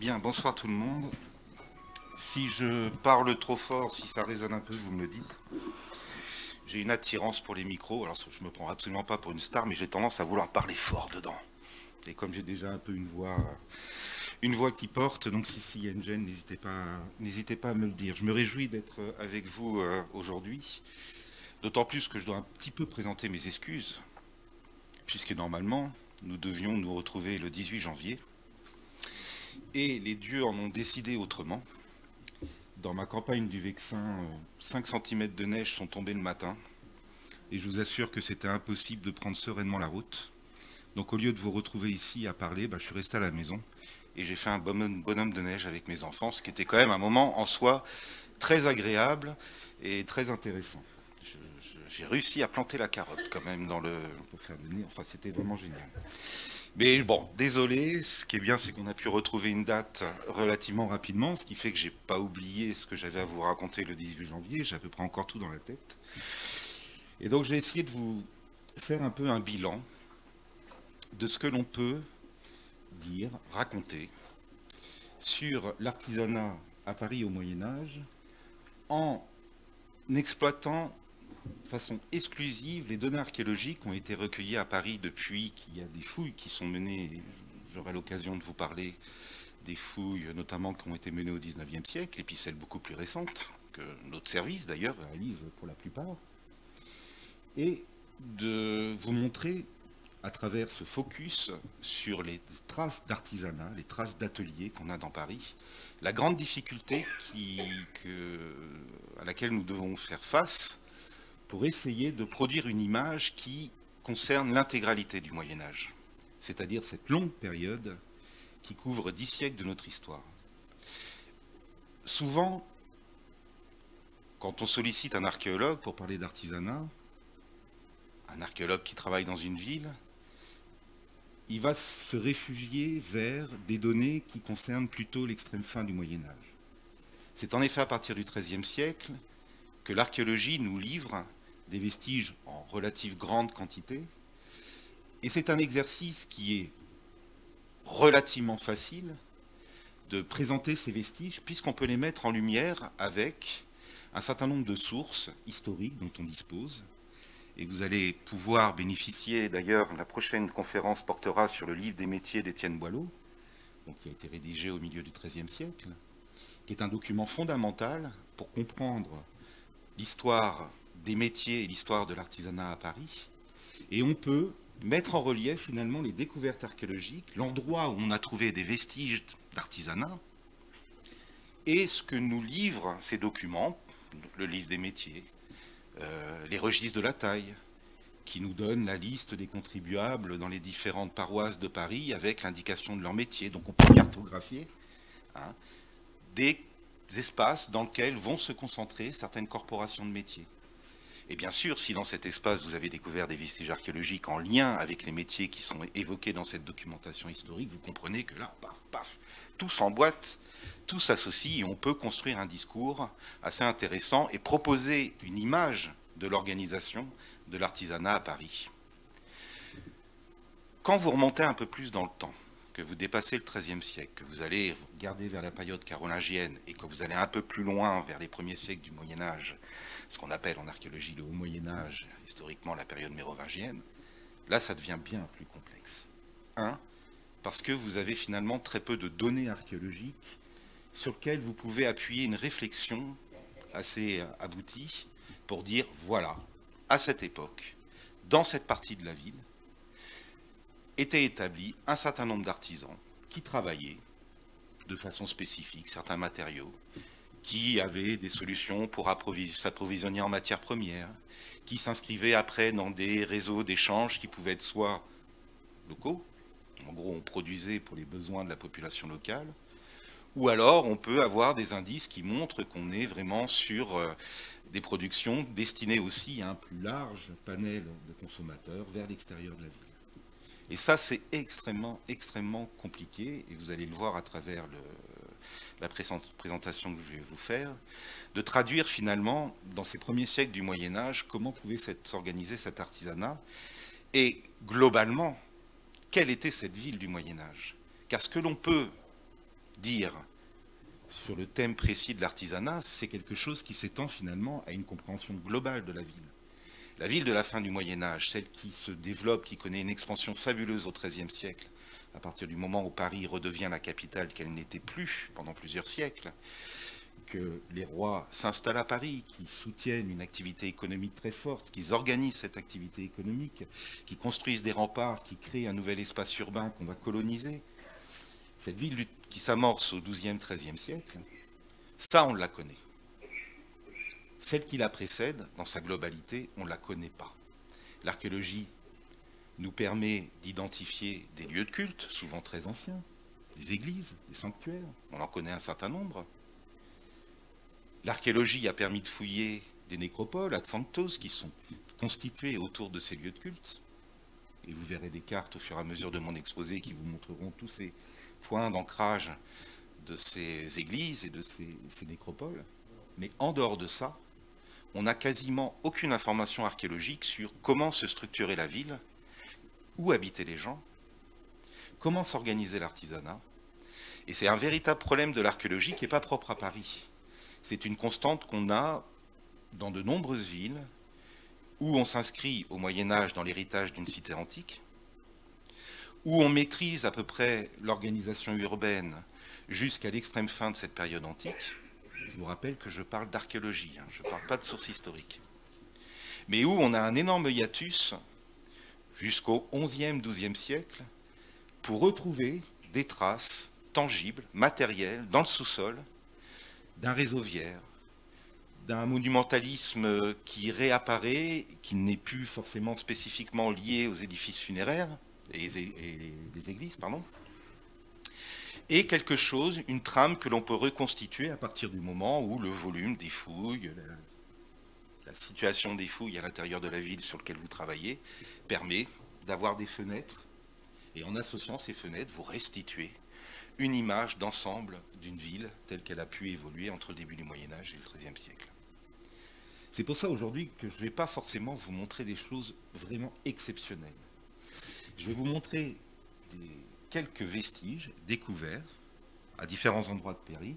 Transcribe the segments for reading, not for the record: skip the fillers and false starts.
Bien, bonsoir tout le monde. Si je parle trop fort, si ça résonne un peu, vous me le dites. J'ai une attirance pour les micros, alors je me prends absolument pas pour une star, mais j'ai tendance à vouloir parler fort dedans. Et comme j'ai déjà un peu une voix qui porte, donc si il y a une gêne, n'hésitez pas à me le dire. Je me réjouis d'être avec vous aujourd'hui, d'autant plus que je dois un petit peu présenter mes excuses, puisque normalement, nous devions nous retrouver le 18 janvier, et les dieux en ont décidé autrement. Dans ma campagne du Vexin, 5 cm de neige sont tombés le matin, et je vous assure que c'était impossible de prendre sereinement la route. Donc au lieu de vous retrouver ici à parler, je suis resté à la maison, et j'ai fait un bonhomme de neige avec mes enfants, ce qui était quand même un moment en soi très agréable et très intéressant. J'ai réussi à planter la carotte quand même pour faire le nez, enfin c'était vraiment génial. Mais bon, désolé, ce qui est bien, c'est qu'on a pu retrouver une date relativement rapidement, ce qui fait que j'ai pas oublié ce que j'avais à vous raconter le 18 janvier, j'ai à peu près encore tout dans la tête. Et donc je vais essayer de vous faire un peu un bilan de ce que l'on peut dire, raconter sur l'artisanat à Paris au Moyen-Âge en exploitant de façon exclusive les données archéologiques qui ont été recueillies à Paris depuis qu'il y a des fouilles qui sont menées. J'aurai l'occasion de vous parler des fouilles notamment qui ont été menées au XIXe siècle, et puis celles beaucoup plus récentes que notre service d'ailleurs réalise pour la plupart, et de vous montrer à travers ce focus sur les traces d'artisanat, les traces d'ateliers qu'on a dans Paris, la grande difficulté à laquelle nous devons faire face pour essayer de produire une image qui concerne l'intégralité du Moyen-Âge, c'est-à-dire cette longue période qui couvre 10 siècles de notre histoire. Souvent, quand on sollicite un archéologue pour parler d'artisanat, un archéologue qui travaille dans une ville, il va se réfugier vers des données qui concernent plutôt l'extrême fin du Moyen-Âge. C'est en effet à partir du XIIIe siècle que l'archéologie nous livre des vestiges en relative grande quantité, et c'est un exercice qui est relativement facile de présenter ces vestiges puisqu'on peut les mettre en lumière avec un certain nombre de sources historiques dont on dispose. Et vous allez pouvoir bénéficier, d'ailleurs, la prochaine conférence portera sur le livre des métiers d'Étienne Boileau, qui a été rédigé au milieu du XIIIe siècle, qui est un document fondamental pour comprendre l'histoire des métiers et l'histoire de l'artisanat à Paris. Et on peut mettre en relief finalement les découvertes archéologiques, l'endroit où on a trouvé des vestiges d'artisanat, et ce que nous livrent ces documents, le livre des métiers, les registres de la taille, qui nous donnent la liste des contribuables dans les différentes paroisses de Paris avec l'indication de leur métier. Donc on peut cartographier des espaces dans lesquels vont se concentrer certaines corporations de métiers. Et bien sûr, si dans cet espace vous avez découvert des vestiges archéologiques en lien avec les métiers qui sont évoqués dans cette documentation historique, vous comprenez que là, paf, paf, tout s'emboîte, tout s'associe, et on peut construire un discours assez intéressant et proposer une image de l'organisation de l'artisanat à Paris. Quand vous remontez un peu plus dans le temps, que vous dépassez le XIIIe siècle, que vous allez vous regarder vers la période carolingienne et que vous allez un peu plus loin vers les premiers siècles du Moyen-Âge, ce qu'on appelle en archéologie le Haut Moyen-Âge, historiquement la période mérovingienne, là ça devient bien plus complexe. Parce que vous avez finalement très peu de données archéologiques sur lesquelles vous pouvez appuyer une réflexion assez aboutie pour dire voilà, à cette époque, dans cette partie de la ville, était établi un certain nombre d'artisans qui travaillaient de façon spécifique certains matériaux, qui avaient des solutions pour s'approvisionner en matières premières, qui s'inscrivaient après dans des réseaux d'échanges qui pouvaient être soit locaux, en gros on produisait pour les besoins de la population locale, ou alors on peut avoir des indices qui montrent qu'on est vraiment sur des productions destinées aussi à un plus large panel de consommateurs vers l'extérieur de la ville. Et ça, c'est extrêmement, extrêmement compliqué, et vous allez le voir à travers la présentation que je vais vous faire, de traduire finalement, dans ces premiers siècles du Moyen-Âge, comment pouvait s'organiser cet artisanat, et globalement, quelle était cette ville du Moyen-Âge. Car ce que l'on peut dire sur le thème précis de l'artisanat, c'est quelque chose qui s'étend finalement à une compréhension globale de la ville. La ville de la fin du Moyen-Âge, celle qui se développe, qui connaît une expansion fabuleuse au XIIIe siècle, à partir du moment où Paris redevient la capitale qu'elle n'était plus pendant plusieurs siècles, que les rois s'installent à Paris, qui soutiennent une activité économique très forte, qui organisent cette activité économique, qui construisent des remparts, qui créent un nouvel espace urbain qu'on va coloniser. Cette ville qui s'amorce au XIIe, XIIIe siècle, ça on la connaît. Celle qui la précède, dans sa globalité, on ne la connaît pas. L'archéologie nous permet d'identifier des lieux de culte, souvent très anciens, des églises, des sanctuaires, on en connaît un certain nombre. L'archéologie a permis de fouiller des nécropoles, ad sanctos, qui sont constituées autour de ces lieux de culte. Et vous verrez des cartes au fur et à mesure de mon exposé qui vous montreront tous ces points d'ancrage de ces églises et de ces nécropoles. Mais en dehors de ça, on n'a quasiment aucune information archéologique sur comment se structurait la ville, où habitaient les gens, comment s'organisait l'artisanat. Et c'est un véritable problème de l'archéologie qui n'est pas propre à Paris. C'est une constante qu'on a dans de nombreuses villes où on s'inscrit au Moyen-Âge dans l'héritage d'une cité antique, où on maîtrise à peu près l'organisation urbaine jusqu'à l'extrême fin de cette période antique. Je vous rappelle que je parle d'archéologie, je ne parle pas de sources historiques. Mais où on a un énorme hiatus jusqu'au XIe, XIIe siècle pour retrouver des traces tangibles, matérielles, dans le sous-sol, d'un réseau viaire, d'un monumentalisme qui réapparaît, qui n'est plus forcément spécifiquement lié aux édifices funéraires, et les églises, pardon, et quelque chose, une trame que l'on peut reconstituer à partir du moment où le volume des fouilles, la situation des fouilles à l'intérieur de la ville sur laquelle vous travaillez, permet d'avoir des fenêtres, et en associant ces fenêtres, vous restituez une image d'ensemble d'une ville telle qu'elle a pu évoluer entre le début du Moyen-Âge et le XIIIe siècle. C'est pour ça aujourd'hui que je ne vais pas forcément vous montrer des choses vraiment exceptionnelles. Je vais vous montrer quelques vestiges découverts à différents endroits de Paris.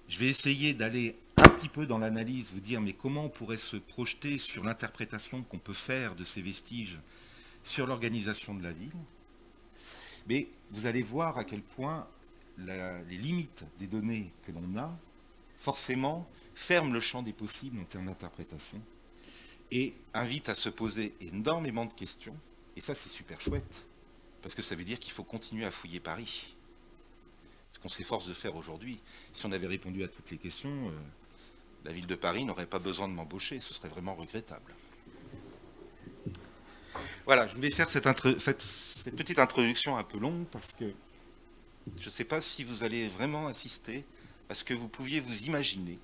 Je vais essayer d'aller un petit peu dans l'analyse, vous dire mais comment on pourrait se projeter sur l'interprétation qu'on peut faire de ces vestiges sur l'organisation de la ville. Mais vous allez voir à quel point les limites des données que l'on a, forcément, ferment le champ des possibles en termes d'interprétation et invitent à se poser énormément de questions. Et ça, c'est super chouette, parce que ça veut dire qu'il faut continuer à fouiller Paris. Ce qu'on s'efforce de faire aujourd'hui. Si on avait répondu à toutes les questions, la ville de Paris n'aurait pas besoin de m'embaucher. Ce serait vraiment regrettable. Voilà, je voulais faire cette petite introduction un peu longue parce que je ne sais pas si vous allez vraiment assister à ce que vous pouviez vous imaginer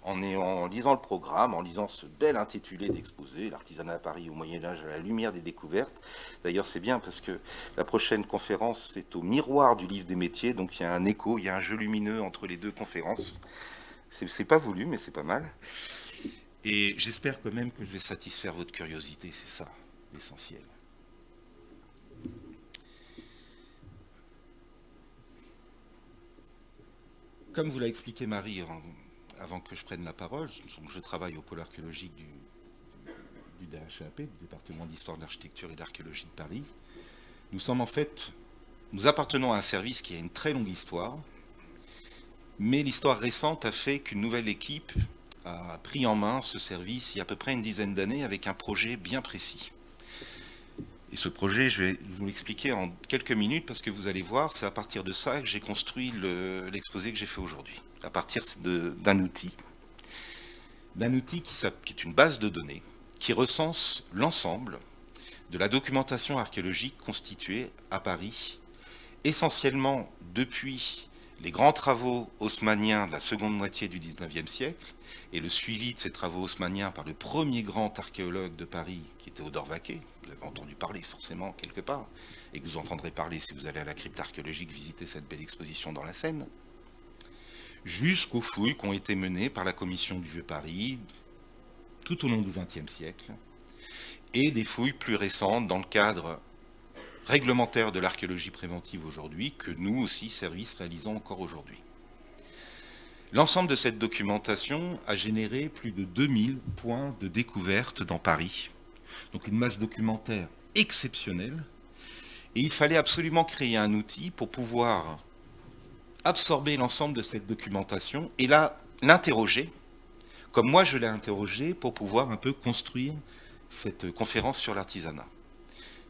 en lisant le programme, en lisant ce bel intitulé d'exposé, l'artisanat à Paris au Moyen-Âge à la lumière des découvertes. D'ailleurs, c'est bien parce que la prochaine conférence, c'est au miroir du livre des métiers, donc il y a un écho, il y a un jeu lumineux entre les deux conférences. C'est pas voulu, mais c'est pas mal. Et j'espère quand même que je vais satisfaire votre curiosité, c'est ça l'essentiel. Comme vous l'a expliqué Marie avant que je prenne la parole, je travaille au pôle archéologique du DHAP, du département d'histoire de l'architecture et d'archéologie de Paris. Nous appartenons à un service qui a une très longue histoire, mais l'histoire récente a fait qu'une nouvelle équipe a pris en main ce service il y a à peu près une dizaine d'années avec un projet bien précis. Et ce projet, je vais vous l'expliquer en quelques minutes parce que vous allez voir, c'est à partir de ça que j'ai construit l'exposé que j'ai fait aujourd'hui. À partir d'un outil qui est une base de données qui recense l'ensemble de la documentation archéologique constituée à Paris, essentiellement depuis les grands travaux haussmanniens de la seconde moitié du XIXe siècle et le suivi de ces travaux haussmanniens par le premier grand archéologue de Paris, qui était Odor Vaquet, vous avez entendu parler forcément quelque part, et que vous entendrez parler si vous allez à la crypte archéologique visiter cette belle exposition dans la Seine, jusqu'aux fouilles qui ont été menées par la commission du Vieux-Paris tout au long du XXe siècle, et des fouilles plus récentes dans le cadre réglementaire de l'archéologie préventive aujourd'hui que nous aussi, services, réalisons encore aujourd'hui. L'ensemble de cette documentation a généré plus de 2000 points de découverte dans Paris. Donc une masse documentaire exceptionnelle. Et il fallait absolument créer un outil pour pouvoir absorber l'ensemble de cette documentation et l'interroger, comme moi je l'ai interrogé, pour pouvoir un peu construire cette conférence sur l'artisanat.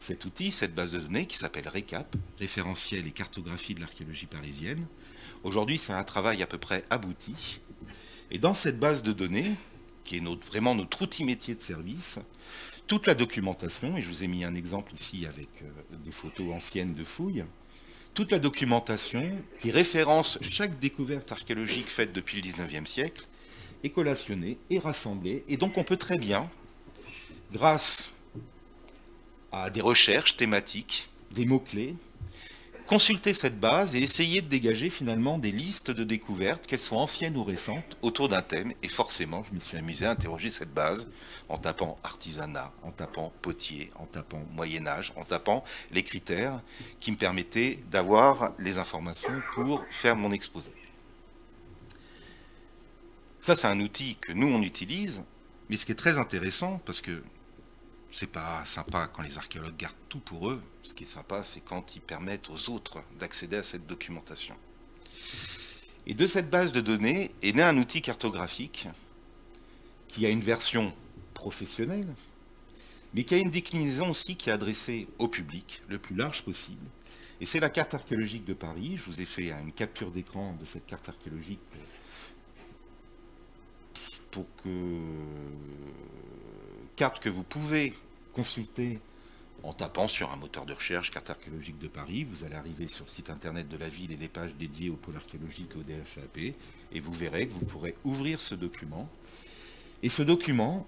Cet outil, cette base de données qui s'appelle RECAP, référentiel et cartographie de l'archéologie parisienne, aujourd'hui c'est un travail à peu près abouti. Et dans cette base de données, qui est vraiment notre outil métier de service, toute la documentation, et je vous ai mis un exemple ici avec des photos anciennes de fouilles, toute la documentation qui référence chaque découverte archéologique faite depuis le 19e siècle est collationnée et rassemblée. Et donc on peut très bien, grâce à des recherches thématiques, des mots-clés, consulter cette base et essayer de dégager finalement des listes de découvertes, qu'elles soient anciennes ou récentes, autour d'un thème. Et forcément, je me suis amusé à interroger cette base en tapant artisanat, en tapant potier, en tapant Moyen-Âge, en tapant les critères qui me permettaient d'avoir les informations pour faire mon exposé. Ça, c'est un outil que nous, on utilise, mais ce qui est très intéressant, parce que c'est pas sympa quand les archéologues gardent tout pour eux. Ce qui est sympa, c'est quand ils permettent aux autres d'accéder à cette documentation. Et de cette base de données est né un outil cartographique qui a une version professionnelle, mais qui a une déclinaison aussi qui est adressée au public le plus large possible. Et c'est la carte archéologique de Paris. Je vous ai fait une capture d'écran de cette carte archéologique pour que carte que vous pouvez consulter en tapant sur un moteur de recherche carte archéologique de Paris. Vous allez arriver sur le site internet de la ville et les pages dédiées au pôle archéologique et au DHAP et vous verrez que vous pourrez ouvrir ce document. Et ce document,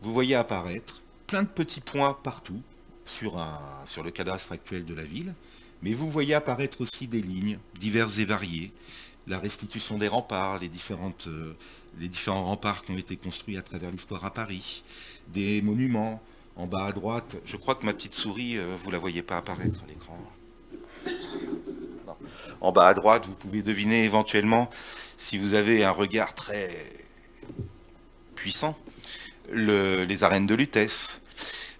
vous voyez apparaître plein de petits points partout sur le cadastre actuel de la ville, mais vous voyez apparaître aussi des lignes diverses et variées, la restitution des remparts, les différents remparts qui ont été construits à travers l'histoire à Paris, des monuments. En bas à droite, je crois que ma petite souris, vous ne la voyez pas apparaître à l'écran. En bas à droite, vous pouvez deviner éventuellement, si vous avez un regard très puissant, les arènes de Lutèce.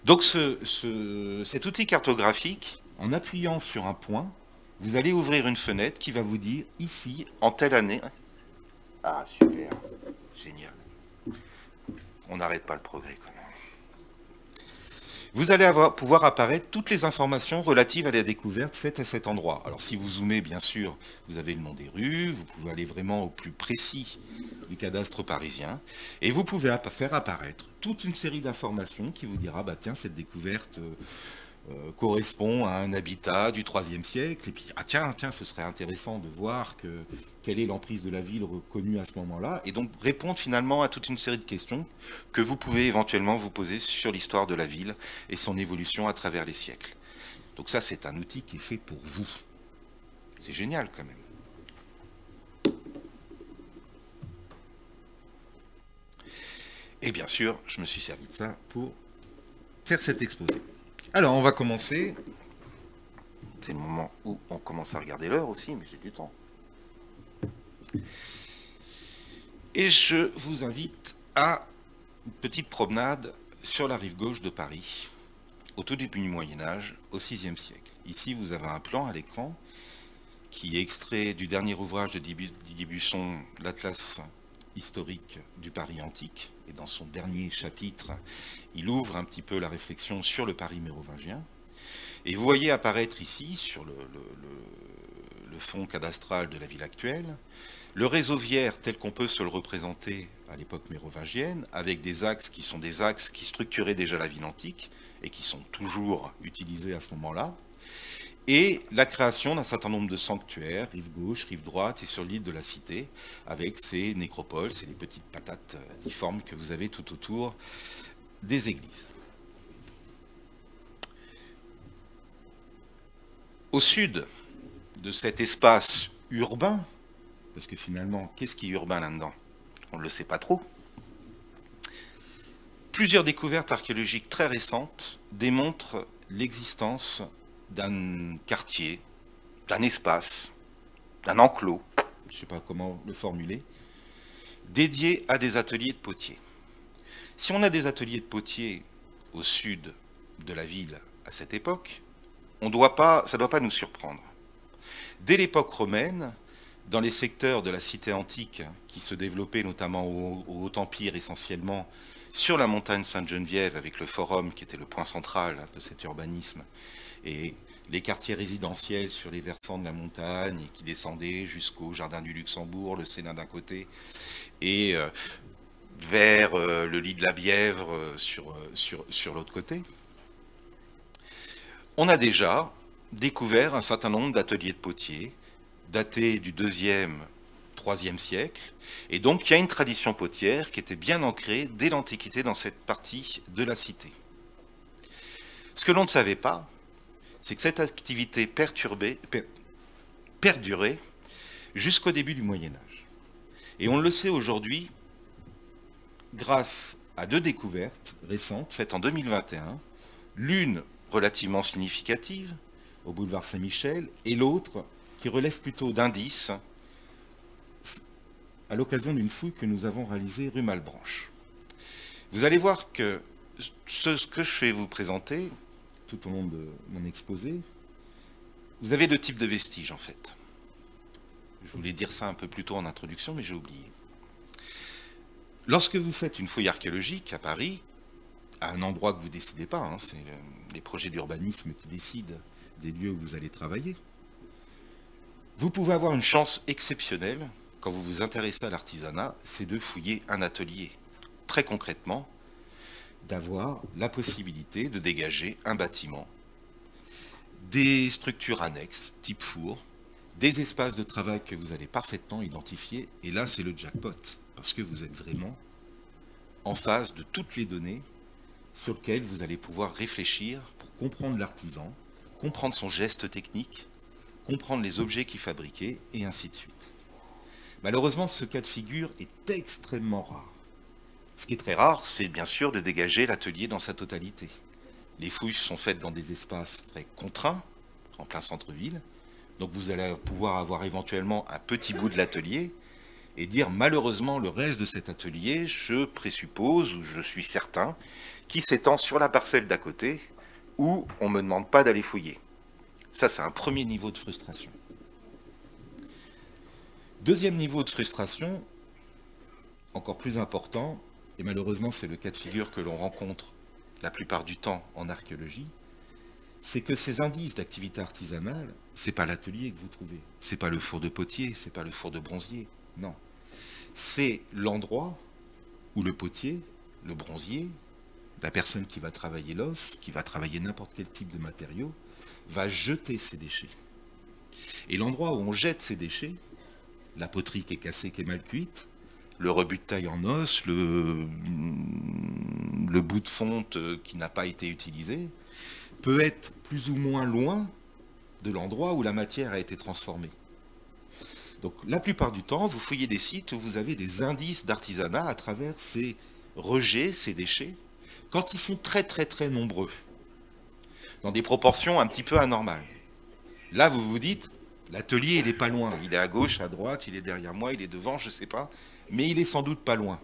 Donc cet outil cartographique, en appuyant sur un point, vous allez ouvrir une fenêtre qui va vous dire, ici, en telle année... Ah, super, génial. On n'arrête pas le progrès, quand même. Vous allez pouvoir apparaître toutes les informations relatives à la découverte faite à cet endroit. Alors si vous zoomez, bien sûr, vous avez le nom des rues, vous pouvez aller vraiment au plus précis du cadastre parisien, et vous pouvez faire apparaître toute une série d'informations qui vous dira, bah tiens, cette découverte correspond à un habitat du IIIe siècle, et puis ah tiens, ce serait intéressant de voir quelle est l'emprise de la ville reconnue à ce moment-là, et donc répondre finalement à toute une série de questions que vous pouvez éventuellement vous poser sur l'histoire de la ville et son évolution à travers les siècles. Donc ça, c'est un outil qui est fait pour vous. C'est génial quand même. Et bien sûr, je me suis servi de ça pour faire cet exposé. Alors, on va commencer. C'est le moment où on commence à regarder l'heure aussi, mais j'ai du temps. Et je vous invite à une petite promenade sur la rive gauche de Paris, au tout début du Moyen-Âge, au VIe siècle. Ici, vous avez un plan à l'écran qui est extrait du dernier ouvrage de Didier Buisson, l'Atlas historique du Paris antique. Et dans son dernier chapitre, il ouvre un petit peu la réflexion sur le Paris mérovingien. Et vous voyez apparaître ici, sur le fond cadastral de la ville actuelle, le réseau viaire tel qu'on peut se le représenter à l'époque mérovingienne, avec des axes qui sont des axes qui structuraient déjà la ville antique et qui sont toujours utilisés à ce moment-là, et la création d'un certain nombre de sanctuaires, rive gauche, rive droite et sur l'île de la Cité, avec ces nécropoles, c'est les petites patates difformes que vous avez tout autour des églises. Au sud de cet espace urbain, parce que finalement, qu'est-ce qui est urbain là-dedans? On ne le sait pas trop. Plusieurs découvertes archéologiques très récentes démontrent l'existence d'un quartier, d'un espace, d'un enclos, je ne sais pas comment le formuler, dédié à des ateliers de potiers. Si on a des ateliers de potiers au sud de la ville à cette époque, ça ne doit pas nous surprendre. Dès l'époque romaine, dans les secteurs de la cité antique, qui se développaient notamment au Haut-Empire essentiellement sur la montagne Sainte-Geneviève, avec le Forum qui était le point central de cet urbanisme, et les quartiers résidentiels sur les versants de la montagne, et qui descendaient jusqu'au Jardin du Luxembourg, le Sénat d'un côté, et vers le lit de la Bièvre sur l'autre côté, on a déjà découvert un certain nombre d'ateliers de potiers, datés du 2e, 3e siècle, et donc il y a une tradition potière qui était bien ancrée dès l'Antiquité dans cette partie de la cité. Ce que l'on ne savait pas, c'est que cette activité perdurait jusqu'au début du Moyen-Âge. Et on le sait aujourd'hui grâce à 2 découvertes récentes faites en 2021, l'une relativement significative au boulevard Saint-Michel et l'autre qui relève plutôt d'indices à l'occasion d'une fouille que nous avons réalisée rue Malebranche. Vous allez voir que ce que je vais vous présenter tout au long de mon exposé, vous avez 2 types de vestiges en fait. Je voulais dire ça un peu plus tôt en introduction, mais j'ai oublié. Lorsque vous faites une fouille archéologique à Paris, à un endroit que vous ne décidez pas, hein, c'est les projets d'urbanisme qui décident des lieux où vous allez travailler, vous pouvez avoir une chance exceptionnelle, quand vous vous intéressez à l'artisanat, c'est de fouiller un atelier. Très concrètement, d'avoir la possibilité de dégager un bâtiment, des structures annexes, type four, des espaces de travail que vous allez parfaitement identifier, et là c'est le jackpot, parce que vous êtes vraiment en face de toutes les données sur lesquelles vous allez pouvoir réfléchir pour comprendre l'artisan, comprendre son geste technique, comprendre les objets qu'il fabriquait, et ainsi de suite. Malheureusement, ce cas de figure est extrêmement rare. Ce qui est très rare, c'est bien sûr de dégager l'atelier dans sa totalité. Les fouilles sont faites dans des espaces très contraints, en plein centre-ville, donc vous allez pouvoir avoir éventuellement un petit bout de l'atelier et dire malheureusement le reste de cet atelier, je présuppose ou je suis certain, qui s'étend sur la parcelle d'à côté où on ne me demande pas d'aller fouiller. Ça, c'est un premier niveau de frustration. Deuxième niveau de frustration, encore plus important, et malheureusement c'est le cas de figure que l'on rencontre la plupart du temps en archéologie, c'est que ces indices d'activité artisanale, c'est pas l'atelier que vous trouvez, c'est pas le four de potier, c'est pas le four de bronzier, non. C'est l'endroit où le potier, le bronzier, la personne qui va travailler l'os, qui va travailler n'importe quel type de matériau, va jeter ses déchets. Et l'endroit où on jette ses déchets, la poterie qui est cassée, qui est mal cuite, le rebut de taille en os, le bout de fonte qui n'a pas été utilisé, peut être plus ou moins loin de l'endroit où la matière a été transformée. Donc la plupart du temps, vous fouillez des sites où vous avez des indices d'artisanat à travers ces rejets, ces déchets, quand ils sont très très très nombreux, dans des proportions un petit peu anormales. Là, vous vous dites, l'atelier, il n'est pas loin, il est à gauche, à droite, il est derrière moi, il est devant, je ne sais pas, mais il est sans doute pas loin.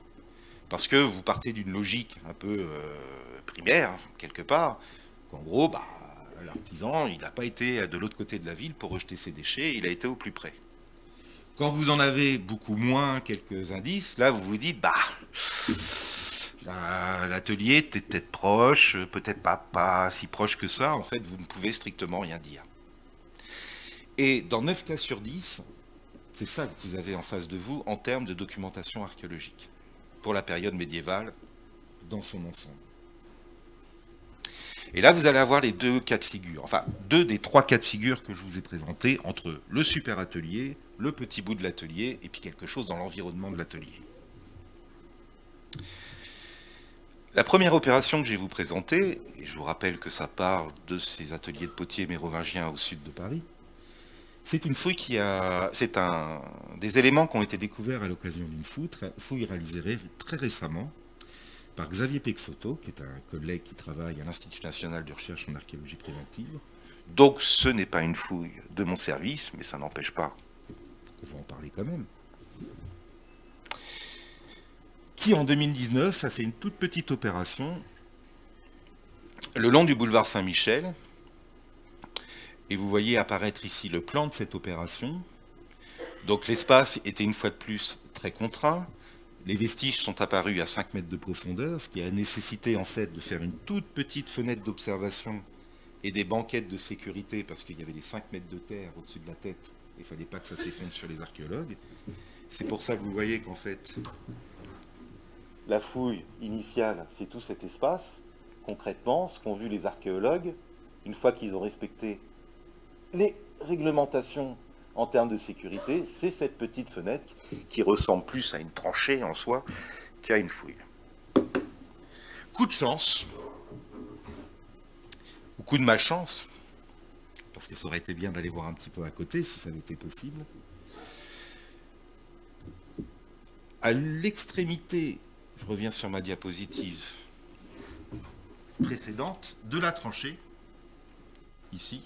Parce que vous partez d'une logique un peu primaire, quelque part, qu'en gros, l'artisan, il n'a pas été de l'autre côté de la ville pour rejeter ses déchets, il a été au plus près. Quand vous en avez beaucoup moins, quelques indices, là vous vous dites, l'atelier était peut-être proche, peut-être pas si proche que ça, en fait vous ne pouvez strictement rien dire. Et dans 9 cas sur 10, c'est ça que vous avez en face de vous en termes de documentation archéologique, pour la période médiévale dans son ensemble. Et là, vous allez avoir les 2 cas de figure, enfin 2 des 3 cas de figure que je vous ai présentés entre le super atelier, le petit bout de l'atelier et puis quelque chose dans l'environnement de l'atelier. La première opération que je vais vous présenter, et je vous rappelle que ça parle de ces ateliers de potiers mérovingiens au sud de Paris, c'est une fouille c'est des éléments qui ont été découverts à l'occasion d'une fouille réalisée très récemment par Xavier Peixoto, qui est un collègue qui travaille à l'Institut national de recherche en archéologie préventive, Donc ce n'est pas une fouille de mon service, mais ça n'empêche pas qu'on va en parler quand même. Qui en 2019 a fait une toute petite opération le long du boulevard Saint-Michel. Et vous voyez apparaître ici le plan de cette opération. Donc l'espace était une fois de plus très contraint. Les vestiges sont apparus à 5 mètres de profondeur, ce qui a nécessité en fait de faire une toute petite fenêtre d'observation et des banquettes de sécurité parce qu'il y avait les 5 mètres de terre au-dessus de la tête. Il ne fallait pas que ça s'effondre sur les archéologues. C'est pour ça que vous voyez qu'en fait, la fouille initiale, c'est tout cet espace. Concrètement, ce qu'ont vu les archéologues, une fois qu'ils ont respecté les réglementations en termes de sécurité, c'est cette petite fenêtre qui ressemble plus à une tranchée en soi qu'à une fouille. Coup de chance, ou coup de malchance, parce que ça aurait été bien d'aller voir un petit peu à côté si ça avait été possible. À l'extrémité, je reviens sur ma diapositive précédente, de la tranchée, ici,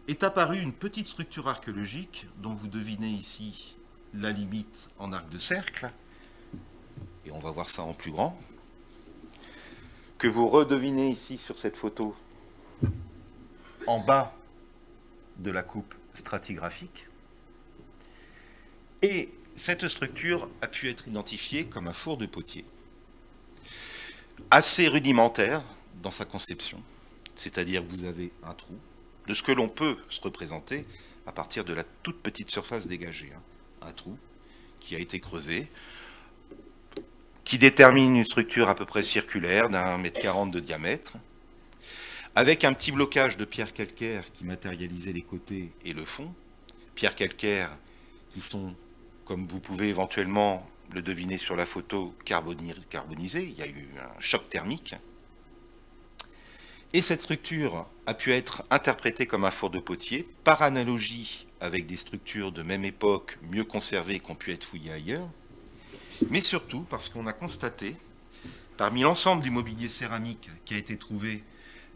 est apparue une petite structure archéologique dont vous devinez ici la limite en arc de cercle, et on va voir ça en plus grand, que vous redevinez ici sur cette photo en bas de la coupe stratigraphique. Et cette structure a pu être identifiée comme un four de potier, assez rudimentaire dans sa conception, c'est-à-dire que vous avez un trou, de ce que l'on peut se représenter à partir de la toute petite surface dégagée. Un trou qui a été creusé, qui détermine une structure à peu près circulaire d'1,40 m de diamètre, avec un petit blocage de pierres calcaires qui matérialisait les côtés et le fond. Pierres calcaires qui sont, comme vous pouvez éventuellement le deviner sur la photo, carbonisées. Il y a eu un choc thermique. Et cette structure a pu être interprétée comme un four de potier, par analogie avec des structures de même époque, mieux conservées, qui ont pu être fouillées ailleurs, mais surtout parce qu'on a constaté, parmi l'ensemble du mobilier céramique qui a été trouvé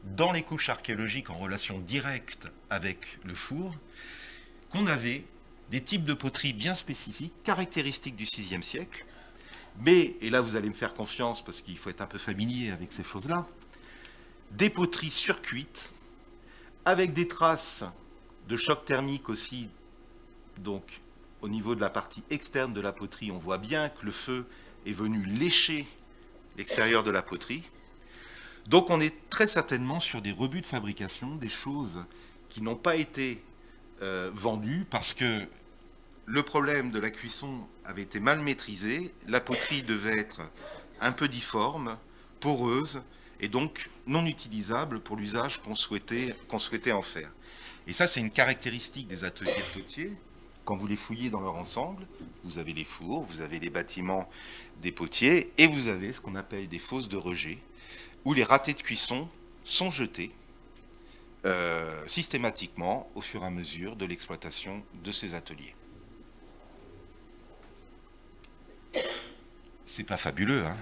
dans les couches archéologiques en relation directe avec le four, qu'on avait des types de poteries bien spécifiques, caractéristiques du VIe siècle, mais, et là vous allez me faire confiance parce qu'il faut être un peu familier avec ces choses-là, des poteries surcuites, avec des traces de choc thermique aussi, donc au niveau de la partie externe de la poterie, on voit bien que le feu est venu lécher l'extérieur de la poterie. Donc on est très certainement sur des rebuts de fabrication, des choses qui n'ont pas été vendues parce que le problème de la cuisson avait été mal maîtrisé, la poterie devait être un peu difforme, poreuse, et donc non utilisable pour l'usage qu'on souhaitait en faire. Et ça, c'est une caractéristique des ateliers de potiers. Quand vous les fouillez dans leur ensemble, vous avez les fours, vous avez les bâtiments des potiers, et vous avez ce qu'on appelle des fosses de rejet, où les ratés de cuisson sont jetés systématiquement au fur et à mesure de l'exploitation de ces ateliers. C'est pas fabuleux, hein?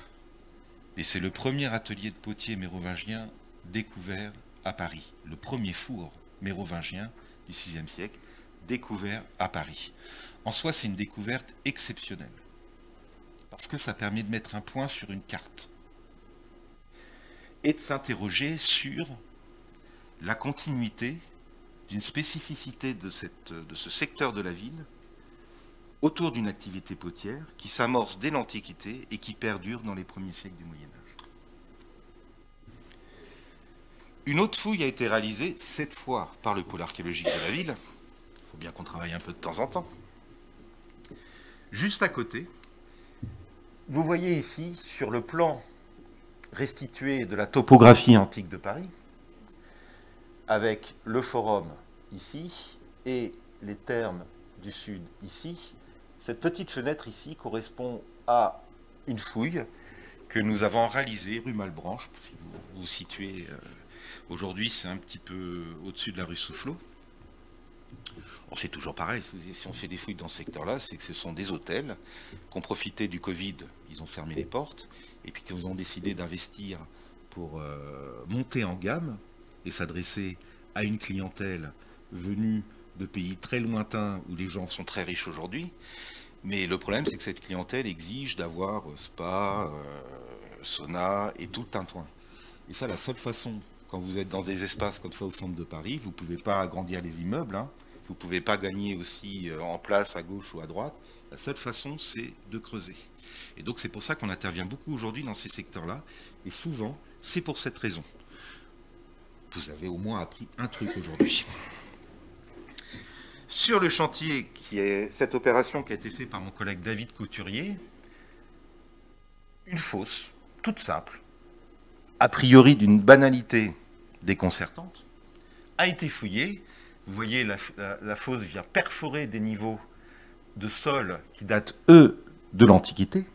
Et c'est le premier atelier de potier mérovingien découvert à Paris. Le premier four mérovingien du VIe siècle découvert à Paris. En soi, c'est une découverte exceptionnelle. Parce que ça permet de mettre un point sur une carte. Et de s'interroger sur la continuité d'une spécificité de ce secteur de la ville autour d'une activité potière qui s'amorce dès l'Antiquité et qui perdure dans les premiers siècles du Moyen-Âge. Une autre fouille a été réalisée, cette fois par le pôle archéologique de la ville. Il faut bien qu'on travaille un peu de temps en temps. Juste à côté, vous voyez ici, sur le plan restitué de la topographie antique de Paris, avec le forum ici et les thermes du sud ici, cette petite fenêtre ici correspond à une fouille que nous avons réalisée rue Malebranche. Si vous vous situez, aujourd'hui c'est un petit peu au-dessus de la rue Soufflot. C'est toujours pareil, si on fait des fouilles dans ce secteur-là, c'est que ce sont des hôtels qui ont profité du Covid, ils ont fermé les portes, et puis qu'ils ont décidé d'investir pour monter en gamme et s'adresser à une clientèle venue de pays très lointains où les gens sont très riches aujourd'hui. Mais le problème, c'est que cette clientèle exige d'avoir spa, sauna et tout le tintouin. Et ça, la seule façon, quand vous êtes dans des espaces comme ça au centre de Paris, vous ne pouvez pas agrandir les immeubles, hein, vous ne pouvez pas gagner aussi en place à gauche ou à droite. La seule façon, c'est de creuser. Et donc c'est pour ça qu'on intervient beaucoup aujourd'hui dans ces secteurs-là. Et souvent, c'est pour cette raison. Vous avez au moins appris un truc aujourd'hui. Sur le chantier, qui est cette opération qui a été faite par mon collègue David Couturier, une fosse, toute simple, a priori d'une banalité déconcertante, a été fouillée. Vous voyez, la fosse vient perforer des niveaux de sol qui datent, eux, de l'Antiquité.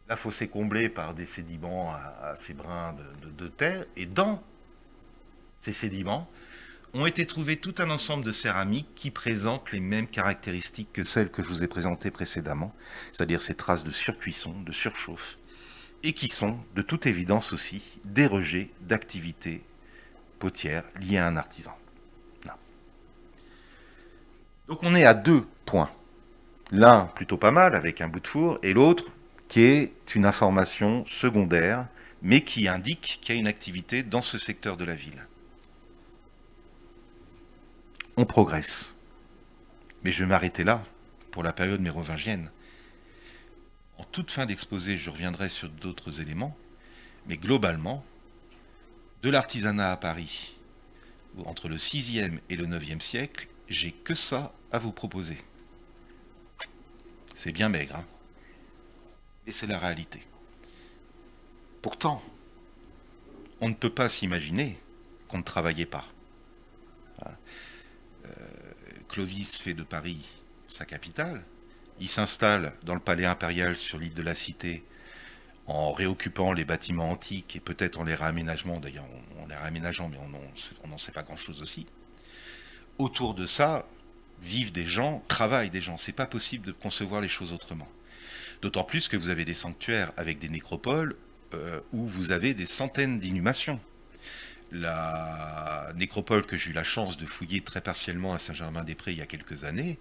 La fosse est comblée par des sédiments assez brins de terre, et dans ces sédiments ont été trouvés tout un ensemble de céramiques qui présentent les mêmes caractéristiques que celles que je vous ai présentées précédemment, c'est-à-dire ces traces de surcuisson, de surchauffe, et qui sont, de toute évidence aussi, des rejets d'activités potières liées à un artisan. Non. Donc on est à 2 points. L'un plutôt pas mal, avec un bout de four, et l'autre qui est une information secondaire, mais qui indique qu'il y a une activité dans ce secteur de la ville. On progresse. Mais je vais m'arrêter là pour la période mérovingienne. En toute fin d'exposé, je reviendrai sur d'autres éléments, mais globalement, de l'artisanat à Paris, entre le 6e et le 9e siècle, j'ai que ça à vous proposer. C'est bien maigre, hein, et c'est la réalité. Pourtant, on ne peut pas s'imaginer qu'on ne travaillait pas. Clovis fait de Paris sa capitale. Il s'installe dans le palais impérial sur l'île de la Cité en réoccupant les bâtiments antiques et peut-être en les réaménageant, d'ailleurs en les réaménageant, mais on n'en sait pas grand-chose aussi. Autour de ça, vivent des gens, travaillent des gens. C'est pas possible de concevoir les choses autrement. D'autant plus que vous avez des sanctuaires avec des nécropoles où vous avez des centaines d'inhumations. La nécropole que j'ai eu la chance de fouiller très partiellement à Saint-Germain-des-Prés il y a quelques années,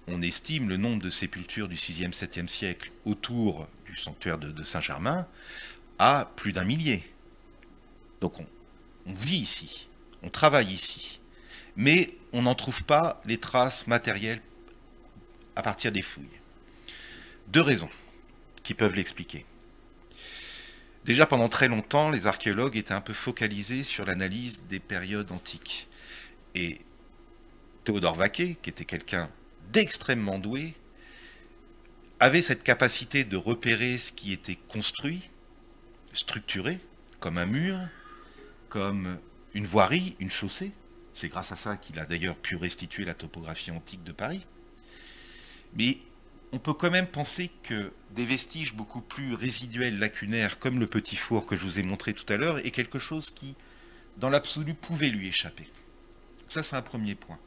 on estime le nombre de sépultures du 6e, 7e siècle autour du sanctuaire de Saint-Germain à plus d'1 millier. Donc on vit ici, on travaille ici, mais on n'en trouve pas les traces matérielles à partir des fouilles. 2 raisons qui peuvent l'expliquer. Déjà, pendant très longtemps, les archéologues étaient un peu focalisés sur l'analyse des périodes antiques. Et Théodore Vaquet, qui était quelqu'un d'extrêmement doué, avait cette capacité de repérer ce qui était construit, structuré, comme un mur, comme une voirie, une chaussée. C'est grâce à ça qu'il a d'ailleurs pu restituer la topographie antique de Paris. Mais on peut quand même penser que des vestiges beaucoup plus résiduels, lacunaires, comme le petit four que je vous ai montré tout à l'heure, est quelque chose qui, dans l'absolu, pouvait lui échapper. Ça, c'est un premier point.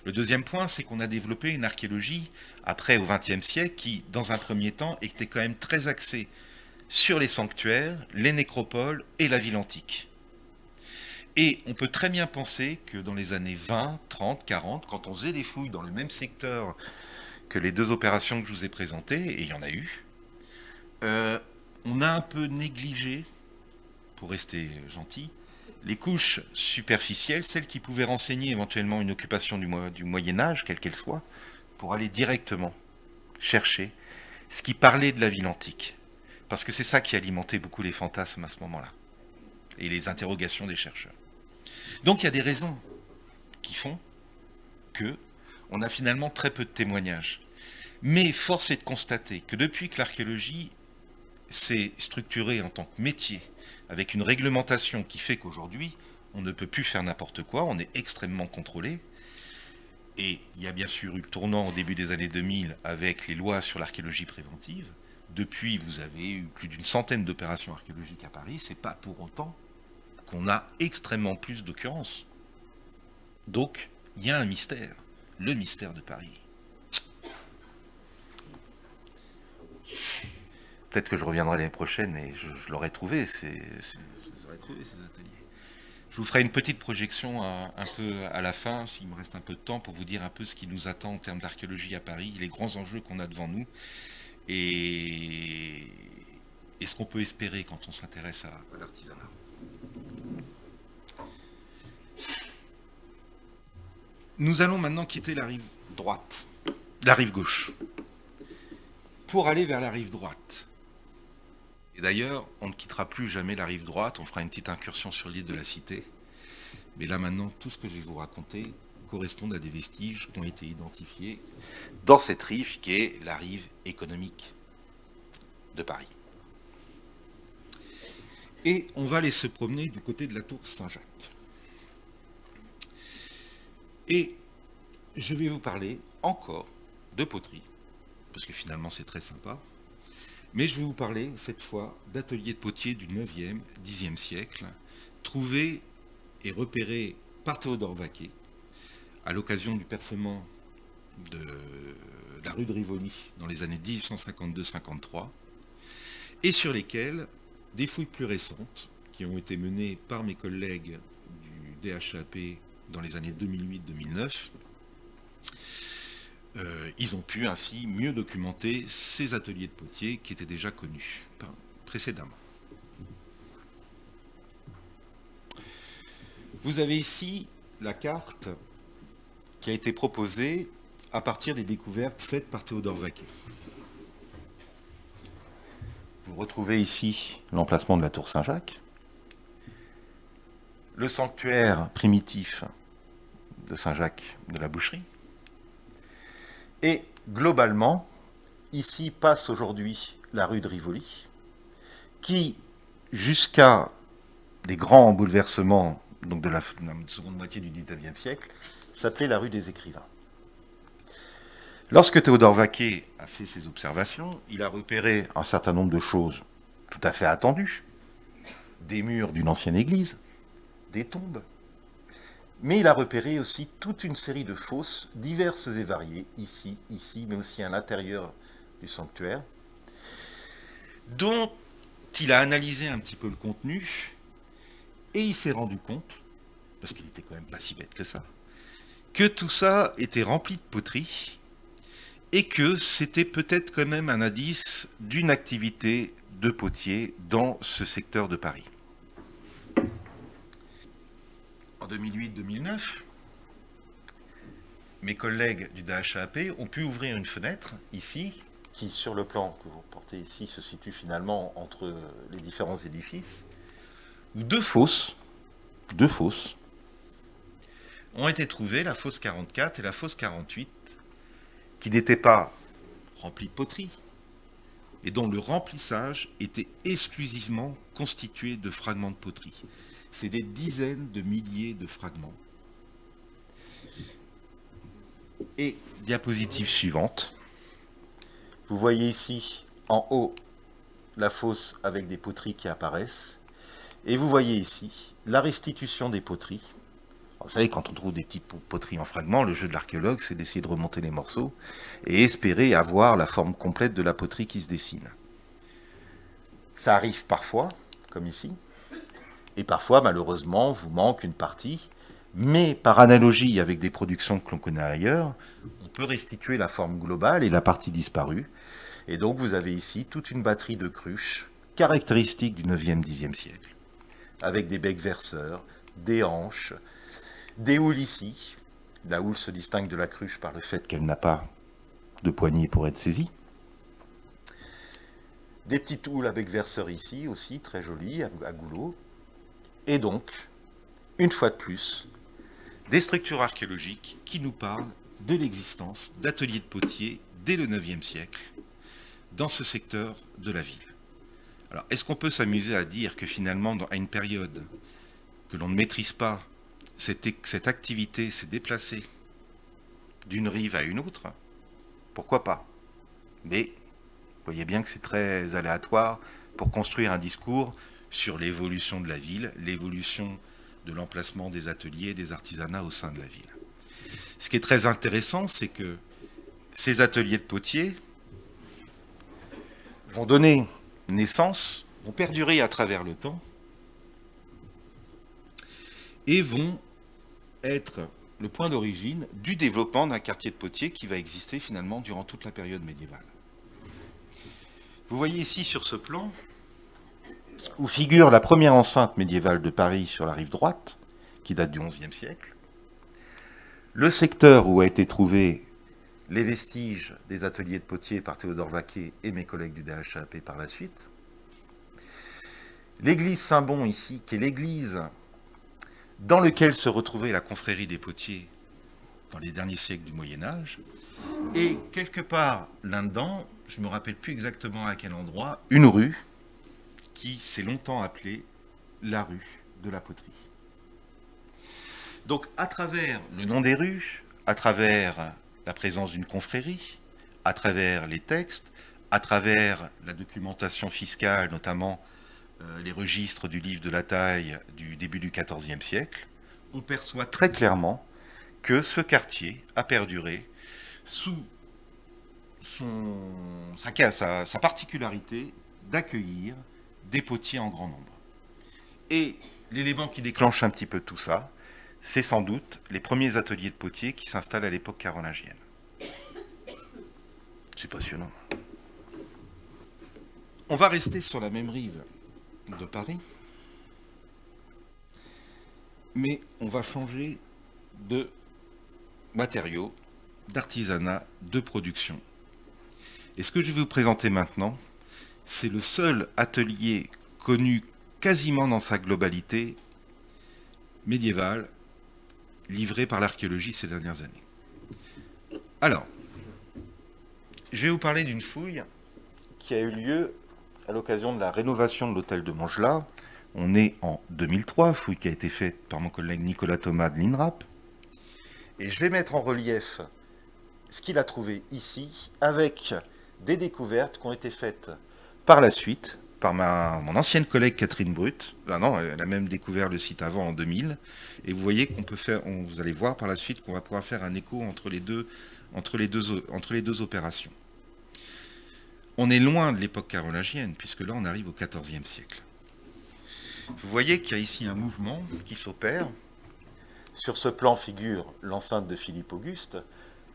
Le deuxième point, c'est qu'on a développé une archéologie, après au XXe siècle, qui, dans un premier temps, était quand même très axée sur les sanctuaires, les nécropoles et la ville antique. Et on peut très bien penser que dans les années 20, 30, 40, quand on faisait des fouilles dans le même secteur que les 2 opérations que je vous ai présentées, et il y en a eu, on a un peu négligé, pour rester gentil, les couches superficielles, celles qui pouvaient renseigner éventuellement une occupation du Moyen-Âge, quelle qu'elle soit, pour aller directement chercher ce qui parlait de la ville antique. Parce que c'est ça qui alimentait beaucoup les fantasmes à ce moment-là, et les interrogations des chercheurs. Donc il y a des raisons qui font que on a finalement très peu de témoignages. Mais force est de constater que depuis que l'archéologie s'est structurée en tant que métier, avec une réglementation qui fait qu'aujourd'hui, on ne peut plus faire n'importe quoi, on est extrêmement contrôlé. Et il y a bien sûr eu le tournant au début des années 2000 avec les lois sur l'archéologie préventive. Depuis, vous avez eu plus d'une centaine d'opérations archéologiques à Paris. C'est pas pour autant qu'on a extrêmement plus d'occurrences. Donc, il y a un mystère, le mystère de Paris. Peut-être que je reviendrai l'année prochaine et je l'aurai trouvé, ces ateliers. vous ferai une petite projection un peu à la fin, s'il me reste un peu de temps, pour vous dire un peu ce qui nous attend en termes d'archéologie à Paris, les grands enjeux qu'on a devant nous, et ce qu'on peut espérer quand on s'intéresse à l'artisanat. Nous allons maintenant quitter la rive droite, la rive gauche, pour aller vers la rive droite. Et d'ailleurs, on ne quittera plus jamais la rive droite, on fera une petite incursion sur l'île de la Cité. Mais là maintenant, tout ce que je vais vous raconter correspond à des vestiges qui ont été identifiés dans cette rive qui est la rive économique de Paris. Et on va aller se promener du côté de la tour Saint-Jacques. Et je vais vous parler encore de poterie, parce que finalement c'est très sympa, mais je vais vous parler cette fois d'ateliers de potiers du 9e, 10e siècle, trouvés et repérés par Théodore Vaquet à l'occasion du percement de la rue de Rivoli dans les années 1852-53, et sur lesquels des fouilles plus récentes, qui ont été menées par mes collègues du DHAP dans les années 2008-2009, ils ont pu ainsi mieux documenter ces ateliers de potiers qui étaient déjà connus précédemment. Vous avez ici la carte qui a été proposée à partir des découvertes faites par Théodore Vaquet. Vous retrouvez ici l'emplacement de la tour Saint-Jacques, le sanctuaire primitif de Saint-Jacques de la Boucherie, et globalement, ici passe aujourd'hui la rue de Rivoli, qui, jusqu'à des grands bouleversements donc de la seconde moitié du XIXe siècle, s'appelait la rue des Écrivains. Lorsque Théodore Vaquet a fait ses observations, il a repéré un certain nombre de choses tout à fait attendues. Des murs d'une ancienne église, des tombes. Mais il a repéré aussi toute une série de fosses diverses et variées, ici, mais aussi à l'intérieur du sanctuaire, dont il a analysé un petit peu le contenu, et il s'est rendu compte, parce qu'il était quand même pas si bête que ça, que tout ça était rempli de poterie, et que c'était peut-être quand même un indice d'une activité de potier dans ce secteur de Paris. En 2008-2009, mes collègues du DHAP ont pu ouvrir une fenêtre ici, qui sur le plan que vous portez ici se situe finalement entre les différents édifices, où deux fosses ont été trouvées, la fosse 44 et la fosse 48, qui n'étaient pas remplies de poterie, et dont le remplissage était exclusivement constitué de fragments de poterie. C'est des dizaines de milliers de fragments. Et diapositive suivante. Vous voyez ici, en haut, la fosse avec des poteries qui apparaissent. Et vous voyez ici la restitution des poteries. Alors, vous savez, quand on trouve des petites poteries en fragments, le jeu de l'archéologue, c'est d'essayer de remonter les morceaux et espérer avoir la forme complète de la poterie qui se dessine. Ça arrive parfois, comme ici. Et parfois, malheureusement, vous manque une partie, mais par analogie avec des productions que l'on connaît ailleurs, on peut restituer la forme globale et la partie disparue. Et donc, vous avez ici toute une batterie de cruches caractéristiques du 9e, 10e siècle, avec des becs verseurs, des hanches, des houles ici. La houle se distingue de la cruche par le fait qu'elle n'a pas de poignée pour être saisie. Des petites houles avec verseurs ici aussi, très jolies, à goulot. Et donc, une fois de plus, des structures archéologiques qui nous parlent de l'existence d'ateliers de potiers dès le 9e siècle dans ce secteur de la ville. Alors, est-ce qu'on peut s'amuser à dire que finalement, à une période que l'on ne maîtrise pas, cette activité s'est déplacée d'une rive à une autre? Pourquoi pas? Mais vous voyez bien que c'est très aléatoire pour construire un discours sur l'évolution de la ville, l'évolution de l'emplacement des ateliers et des artisanats au sein de la ville. Ce qui est très intéressant, c'est que ces ateliers de potiers vont donner naissance, vont perdurer à travers le temps, et vont être le point d'origine du développement d'un quartier de potiers qui va exister finalement durant toute la période médiévale. Vous voyez ici sur ce plan où figure la première enceinte médiévale de Paris sur la rive droite, qui date du XIe siècle, le secteur où a été trouvé les vestiges des ateliers de potiers par Théodore Vaquet et mes collègues du DHAP par la suite, l'église Saint-Bon ici, qui est l'église dans laquelle se retrouvait la confrérie des potiers dans les derniers siècles du Moyen-Âge, et quelque part là-dedans, je ne me rappelle plus exactement à quel endroit, une rue qui s'est longtemps appelée la rue de la poterie. Donc à travers le nom des rues, à travers la présence d'une confrérie, à travers les textes, à travers la documentation fiscale, notamment les registres du livre de la taille du début du XIVe siècle, on perçoit très clairement que ce quartier a perduré sous sa particularité d'accueillir des potiers en grand nombre. Et l'élément qui déclenche un petit peu tout ça, c'est sans doute les premiers ateliers de potiers qui s'installent à l'époque carolingienne. C'est passionnant. On va rester sur la même rive de Paris, mais on va changer de matériaux, d'artisanat, de production. Et ce que je vais vous présenter maintenant, c'est le seul atelier connu quasiment dans sa globalité médiévale, livré par l'archéologie ces dernières années. Alors, je vais vous parler d'une fouille qui a eu lieu à l'occasion de la rénovation de l'hôtel de Montgelat. On est en 2003, fouille qui a été faite par mon collègue Nicolas Thomas de l'INRAP. Et je vais mettre en relief ce qu'il a trouvé ici, avec des découvertes qui ont été faites par la suite par mon ancienne collègue Catherine Brut. Ah non, elle a même découvert le site avant en 2000. Et vous voyez qu'on peut faire, vous allez voir par la suite qu'on va pouvoir faire un écho entre les deux opérations. On est loin de l'époque carolingienne, puisque là on arrive au XIVe siècle. Vous voyez qu'il y a ici un mouvement qui s'opère. Sur ce plan figure l'enceinte de Philippe Auguste.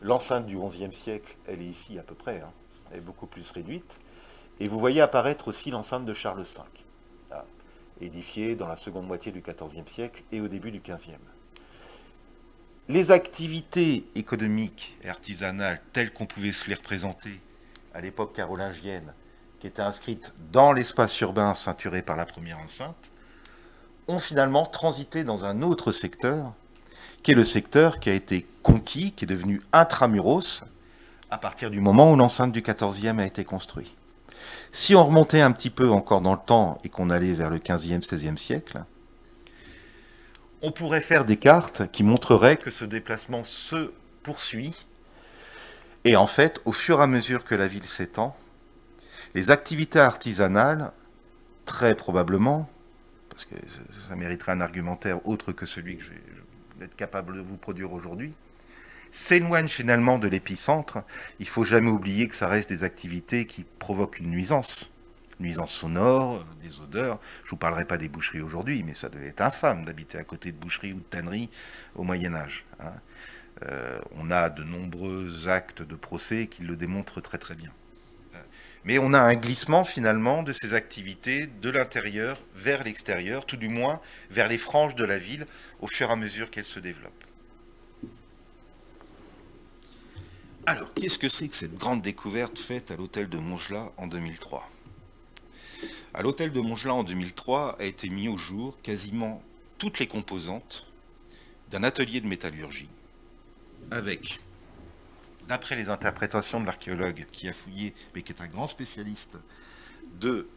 L'enceinte du XIe siècle, elle est ici à peu près, hein. Elle est beaucoup plus réduite. Et vous voyez apparaître aussi l'enceinte de Charles V, là, édifiée dans la seconde moitié du XIVe siècle et au début du XVe. Les activités économiques et artisanales telles qu'on pouvait se les représenter à l'époque carolingienne, qui étaient inscrites dans l'espace urbain ceinturé par la première enceinte, ont finalement transité dans un autre secteur, qui est le secteur qui a été conquis, qui est devenu intramuros, à partir du moment où l'enceinte du XIVe a été construite. Si on remontait un petit peu encore dans le temps et qu'on allait vers le XVe, XVIe siècle, on pourrait faire des cartes qui montreraient que ce déplacement se poursuit. Et en fait, au fur et à mesure que la ville s'étend, les activités artisanales, très probablement, parce que ça mériterait un argumentaire autre que celui que je vais être capable de vous produire aujourd'hui, s'éloignent finalement de l'épicentre. Il ne faut jamais oublier que ça reste des activités qui provoquent une nuisance sonore, des odeurs. Je ne vous parlerai pas des boucheries aujourd'hui, mais ça devait être infâme d'habiter à côté de boucheries ou de tanneries au Moyen-Âge. Hein. On a de nombreux actes de procès qui le démontrent très très bien. Mais on a un glissement finalement de ces activités de l'intérieur vers l'extérieur, tout du moins vers les franges de la ville, au fur et à mesure qu'elles se développent. Alors, qu'est-ce que c'est que cette grande découverte faite à l'hôtel de Montgelat en 2003 ? À l'hôtel de Montgelat en 2003 a été mis au jour quasiment toutes les composantes d'un atelier de métallurgie avec, d'après les interprétations de l'archéologue qui a fouillé, mais qui est un grand spécialiste de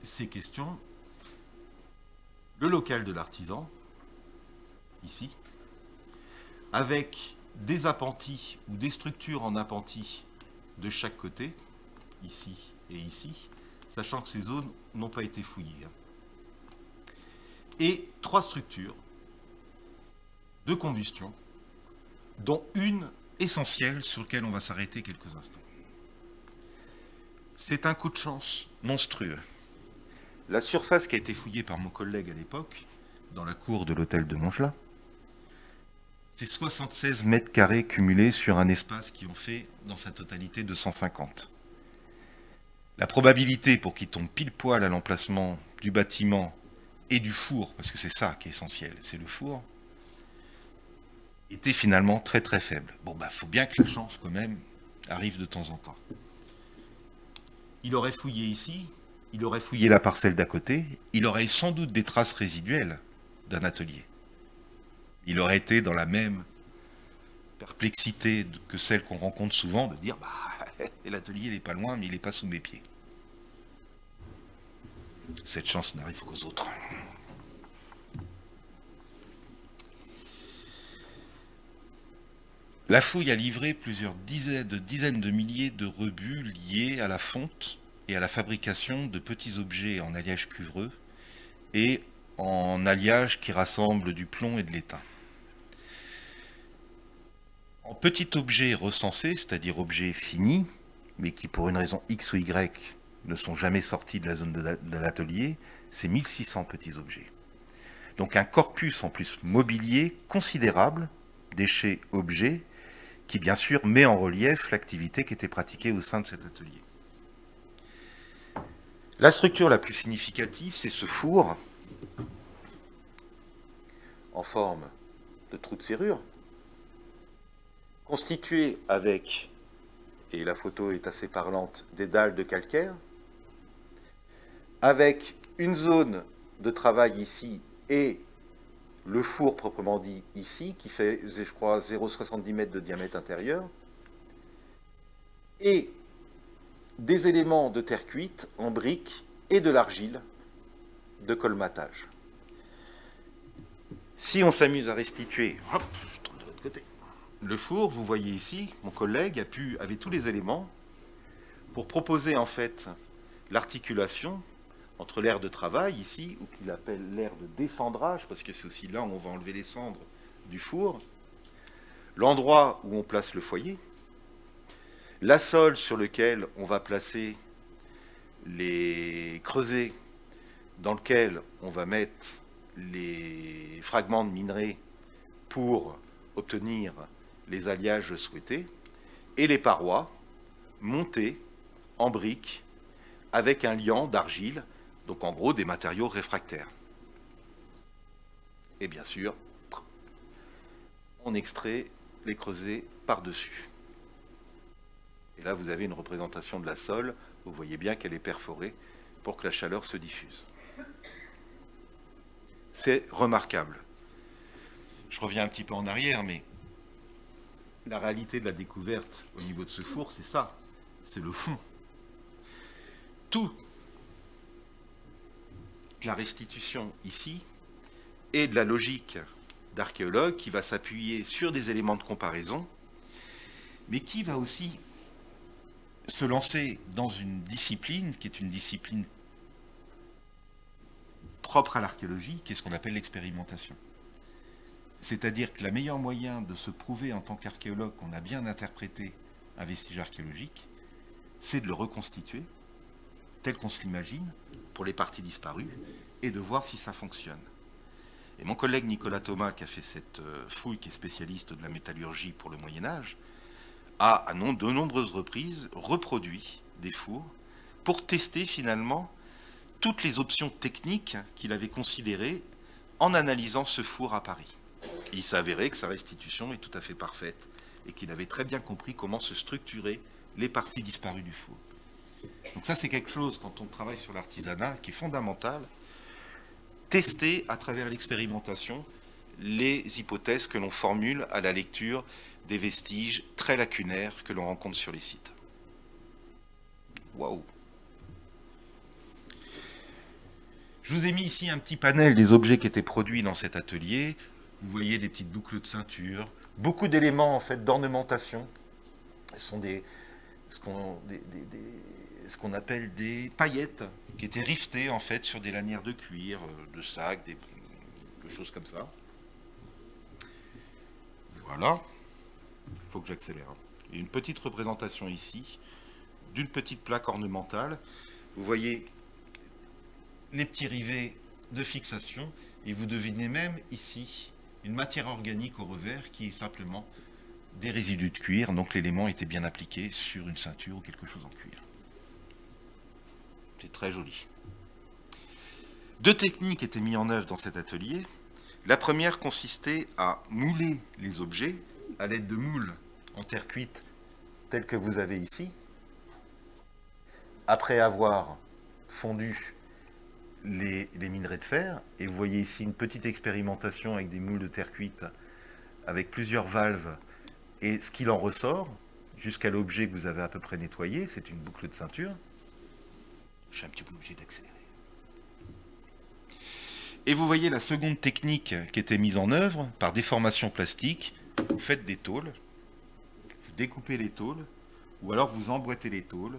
ces questions, le local de l'artisan, ici, avec des appentis ou des structures en appentis de chaque côté, ici et ici, sachant que ces zones n'ont pas été fouillées. Et 3 structures de combustion, dont une essentielle sur laquelle on va s'arrêter quelques instants. C'est un coup de chance monstrueux. La surface qui a été fouillée par mon collègue à l'époque dans la cour de l'hôtel de Montgelat. C'est 76 mètres carrés cumulés sur un espace qui en fait, dans sa totalité, 250. La probabilité pour qu'il tombe pile poil à l'emplacement du bâtiment et du four, parce que c'est ça qui est essentiel, c'est le four, était finalement très très faible. Bon, bah, faut bien que la chance, quand même, arrive de temps en temps. Il aurait fouillé ici, il aurait fouillé la parcelle d'à côté, il aurait sans doute des traces résiduelles d'un atelier. Il aurait été dans la même perplexité que celle qu'on rencontre souvent, de dire, bah, l'atelier, il n'est pas loin, mais il n'est pas sous mes pieds. Cette chance n'arrive qu'aux autres. La fouille a livré plusieurs dizaines de milliers de rebuts liés à la fonte et à la fabrication de petits objets en alliage cuivreux et en alliage qui rassemble du plomb et de l'étain. En petits objets recensés, c'est-à-dire objets finis, mais qui pour une raison X ou Y ne sont jamais sortis de la zone de l'atelier, c'est 1600 petits objets. Donc un corpus en plus mobilier considérable, déchets, objets, qui bien sûr met en relief l'activité qui était pratiquée au sein de cet atelier. La structure la plus significative, c'est ce four en forme de trou de serrure, constitué avec, et la photo est assez parlante, des dalles de calcaire, avec une zone de travail ici et le four proprement dit ici, qui fait, je crois, 0,70 m de diamètre intérieur, et des éléments de terre cuite en briques et de l'argile de colmatage. Si on s'amuse à restituer, hop, je tourne de l'autre côté, le four, vous voyez ici, mon collègue avait tous les éléments pour proposer en fait l'articulation entre l'aire de travail ici, ou qu'il appelle l'aire de descendrage, parce que c'est aussi là où on va enlever les cendres du four, l'endroit où on place le foyer, la sole sur lequel on va placer les creusets dans lequel on va mettre les fragments de minerai pour obtenir les alliages souhaités, et les parois montées en briques avec un liant d'argile, donc en gros des matériaux réfractaires. Et bien sûr, on extrait les creusets par-dessus. Et là, vous avez une représentation de la sole. Vous voyez bien qu'elle est perforée pour que la chaleur se diffuse. C'est remarquable. Je reviens un petit peu en arrière, mais la réalité de la découverte au niveau de ce four, c'est ça. C'est le fond. Toute la restitution ici est de la logique d'archéologue qui va s'appuyer sur des éléments de comparaison, mais qui va aussi se lancer dans une discipline qui est une discipline propre à l'archéologie, qui est ce qu'on appelle l'expérimentation. C'est-à-dire que le meilleur moyen de se prouver en tant qu'archéologue qu'on a bien interprété un vestige archéologique, c'est de le reconstituer tel qu'on se l'imagine pour les parties disparues et de voir si ça fonctionne. Et mon collègue Nicolas Thomas, qui a fait cette fouille, qui est spécialiste de la métallurgie pour le Moyen-Âge, a à de nombreuses reprises reproduit des fours pour tester finalement toutes les options techniques qu'il avait considérées en analysant ce four à Paris. Il s'avérait que sa restitution est tout à fait parfaite et qu'il avait très bien compris comment se structuraient les parties disparues du four. Donc ça, c'est quelque chose, quand on travaille sur l'artisanat, qui est fondamental. Tester à travers l'expérimentation les hypothèses que l'on formule à la lecture des vestiges très lacunaires que l'on rencontre sur les sites. Waouh! Je vous ai mis ici un petit panel des objets qui étaient produits dans cet atelier. Vous voyez des petites boucles de ceinture, beaucoup d'éléments en fait d'ornementation. Ce sont ce qu'on appelle des paillettes qui étaient rivetées en fait sur des lanières de cuir, de sacs, des choses comme ça. Voilà. Il faut que j'accélère. Il y a une petite représentation ici d'une petite plaque ornementale. Vous voyez les petits rivets de fixation et vous devinez même ici une matière organique au revers qui est simplement des résidus de cuir, donc l'élément était bien appliqué sur une ceinture ou quelque chose en cuir. C'est très joli. Deux techniques étaient mises en œuvre dans cet atelier. La première consistait à mouler les objets à l'aide de moules en terre cuite tels que vous avez ici. Après avoir fondu les minerais de fer, et vous voyez ici une petite expérimentation avec des moules de terre cuite avec plusieurs valves et ce qu'il en ressort jusqu'à l'objet que vous avez à peu près nettoyé, c'est une boucle de ceinture. Je suis un petit peu obligé d'accélérer. Et vous voyez la seconde technique qui était mise en œuvre par déformation plastique. Vous faites des tôles, vous découpez les tôles, ou alors vous emboîtez les tôles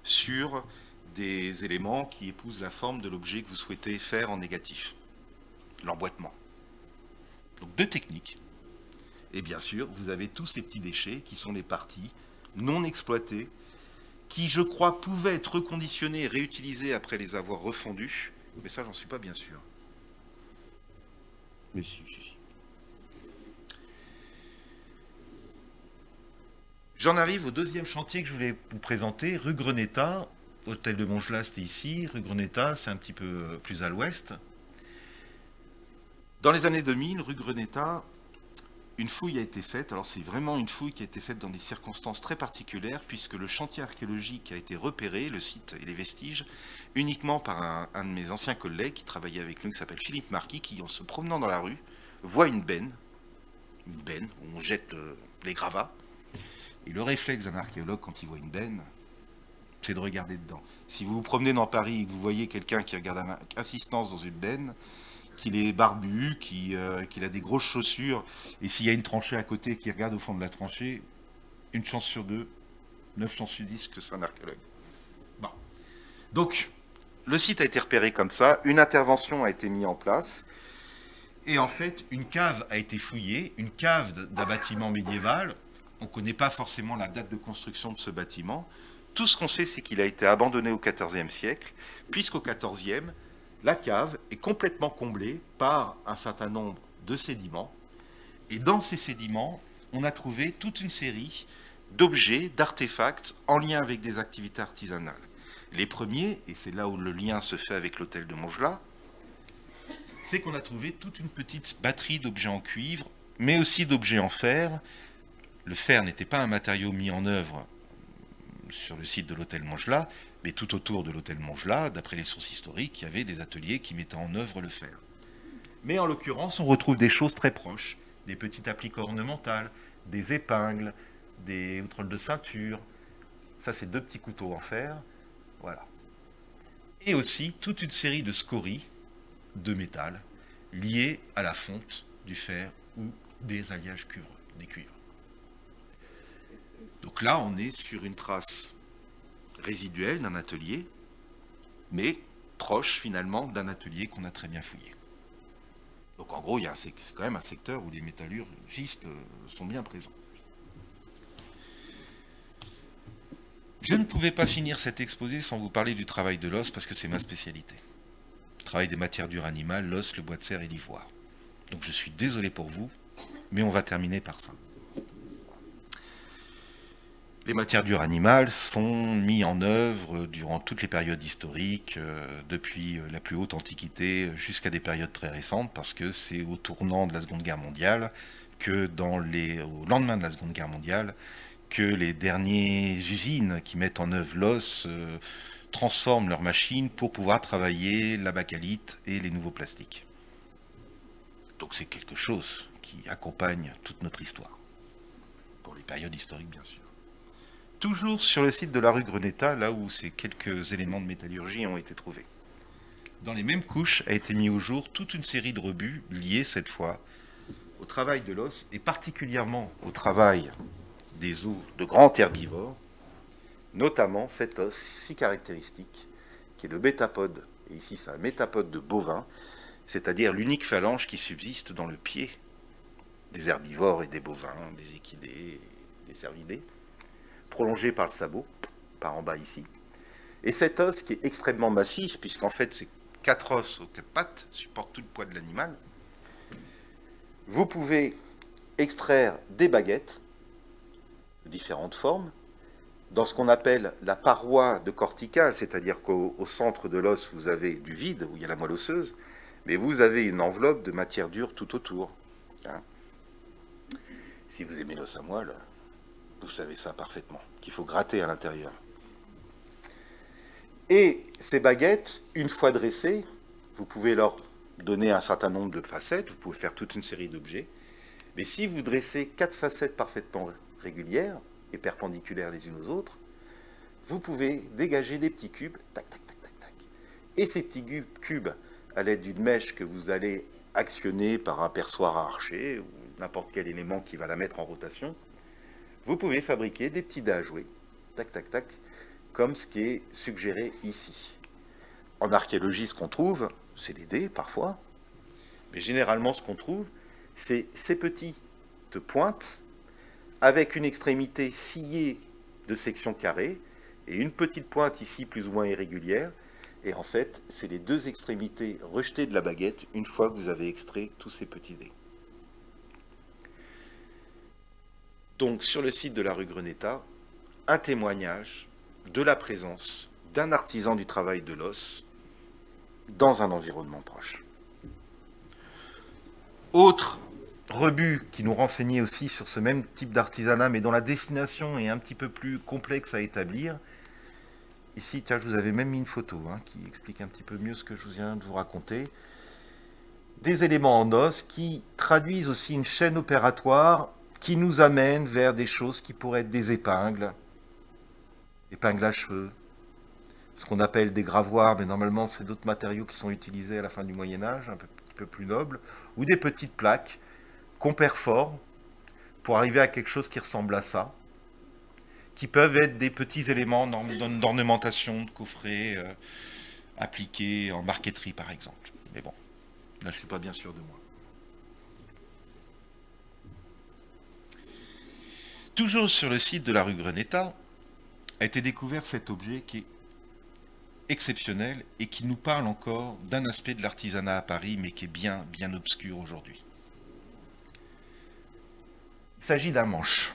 sur des éléments qui épousent la forme de l'objet que vous souhaitez faire en négatif. L'emboîtement. Donc deux techniques. Et bien sûr, vous avez tous ces petits déchets qui sont les parties non exploitées, qui, je crois, pouvaient être reconditionnées et réutilisées après les avoir refondus. Mais ça, j'en suis pas bien sûr. Mais si. J'en arrive au deuxième chantier que je voulais vous présenter, rue Greneta. Hôtel de Montgelas, c'était ici. Rue Greneta, c'est un petit peu plus à l'ouest. Dans les années 2000, rue Greneta, une fouille a été faite. Alors c'est vraiment une fouille qui a été faite dans des circonstances très particulières, puisque le chantier archéologique a été repéré, le site et les vestiges, uniquement par un de mes anciens collègues qui travaillait avec nous, qui s'appelle Philippe Marquis, qui, en se promenant dans la rue, voit une benne où on jette les gravats. Et le réflexe d'un archéologue quand il voit une benne, c'est de regarder dedans. Si vous vous promenez dans Paris et que vous voyez quelqu'un qui regarde avec insistance dans une benne, qu'il est barbu, qu'il a des grosses chaussures, et s'il y a une tranchée à côté qui regarde au fond de la tranchée, une chance sur deux, 9 chances sur 10 que c'est un archéologue. Bon. Donc, le site a été repéré comme ça, une intervention a été mise en place, et en fait, une cave a été fouillée, une cave d'un bâtiment médiéval. On ne connaît pas forcément la date de construction de ce bâtiment. Tout ce qu'on sait, c'est qu'il a été abandonné au XIVe siècle, puisqu'au XIVe, la cave est complètement comblée par un certain nombre de sédiments. Et dans ces sédiments, on a trouvé toute une série d'objets, d'artefacts en lien avec des activités artisanales. Les premiers, et c'est là où le lien se fait avec l'hôtel de Montgelas, c'est qu'on a trouvé toute une petite batterie d'objets en cuivre, mais aussi d'objets en fer. Le fer n'était pas un matériau mis en œuvre sur le site de l'hôtel Montgelas, mais tout autour de l'hôtel Montgelas, d'après les sources historiques, il y avait des ateliers qui mettaient en œuvre le fer. Mais en l'occurrence, on retrouve des choses très proches, des petites appliques ornementales, des épingles, des outrelles de ceinture. Ça, c'est 2 petits couteaux en fer. Voilà. Et aussi toute une série de scories de métal liées à la fonte du fer ou des alliages cuivreux, des cuivres. Donc là, on est sur une trace résiduelle d'un atelier, mais proche finalement d'un atelier qu'on a très bien fouillé. Donc en gros, c'est quand même un secteur où les métallurgistes sont bien présents. Je ne pouvais pas finir cet exposé sans vous parler du travail de l'os, parce que c'est ma spécialité. Le travail des matières dures animales, l'os, le bois de serre et l'ivoire. Donc je suis désolé pour vous, mais on va terminer par ça. Les matières dures animales sont mises en œuvre durant toutes les périodes historiques, depuis la plus haute antiquité jusqu'à des périodes très récentes, parce que c'est au tournant de la Seconde Guerre mondiale, au lendemain de la Seconde Guerre mondiale, que les dernières usines qui mettent en œuvre l'os transforment leurs machines pour pouvoir travailler la bakélite et les nouveaux plastiques. Donc c'est quelque chose qui accompagne toute notre histoire, pour les périodes historiques bien sûr. Toujours sur le site de la rue Greneta, là où ces quelques éléments de métallurgie ont été trouvés. Dans les mêmes couches a été mis au jour toute une série de rebuts liés cette fois au travail de l'os et particulièrement au travail des os de grands herbivores, notamment cet os si caractéristique qui est le métapode, et ici c'est un métapode de bovin, c'est-à-dire l'unique phalange qui subsiste dans le pied des herbivores et des bovins, des équidés, des cervidés, prolongé par le sabot, par en bas ici. Et cet os qui est extrêmement massif, puisqu'en fait c'est 4 os aux 4 pattes, supportent tout le poids de l'animal. Vous pouvez extraire des baguettes de différentes formes dans ce qu'on appelle la paroi de corticale, c'est-à-dire qu'au centre de l'os, vous avez du vide, où il y a la moelle osseuse, mais vous avez une enveloppe de matière dure tout autour. Hein. Si vous aimez l'os à moelle, vous savez ça parfaitement, qu'il faut gratter à l'intérieur. Et ces baguettes, une fois dressées, vous pouvez leur donner un certain nombre de facettes, vous pouvez faire toute une série d'objets, mais si vous dressez 4 facettes parfaitement régulières et perpendiculaires les unes aux autres, vous pouvez dégager des petits cubes, tac, tac, tac, tac, tac. Et ces petits cubes, à l'aide d'une mèche que vous allez actionner par un perçoir à archer ou n'importe quel élément qui va la mettre en rotation, vous pouvez fabriquer des petits dés à jouer, tac, tac, tac, comme ce qui est suggéré ici. En archéologie, ce qu'on trouve, c'est des dés parfois, mais généralement ce qu'on trouve, c'est ces petites pointes avec une extrémité sciée de section carrée et une petite pointe ici plus ou moins irrégulière. Et en fait, c'est les deux extrémités rejetées de la baguette une fois que vous avez extrait tous ces petits dés. Donc sur le site de la rue Greneta, un témoignage de la présence d'un artisan du travail de l'os dans un environnement proche. Autre rebut qui nous renseignait aussi sur ce même type d'artisanat, mais dont la destination est un petit peu plus complexe à établir. Ici, tiens, je vous avais même mis une photo qui explique un petit peu mieux ce que je viens de vous raconter. Des éléments en os qui traduisent aussi une chaîne opératoire qui nous amène vers des choses qui pourraient être des épingles à cheveux, ce qu'on appelle des gravoirs, mais normalement c'est d'autres matériaux qui sont utilisés à la fin du Moyen-Âge, un petit peu plus nobles, ou des petites plaques qu'on perfore pour arriver à quelque chose qui ressemble à ça, qui peuvent être des petits éléments d'ornementation, de coffrets appliqués en marqueterie par exemple. Mais bon, là je ne suis pas bien sûr de moi. Toujours sur le site de la rue Greneta, a été découvert cet objet qui est exceptionnel et qui nous parle encore d'un aspect de l'artisanat à Paris, mais qui est bien obscur aujourd'hui. Il s'agit d'un manche,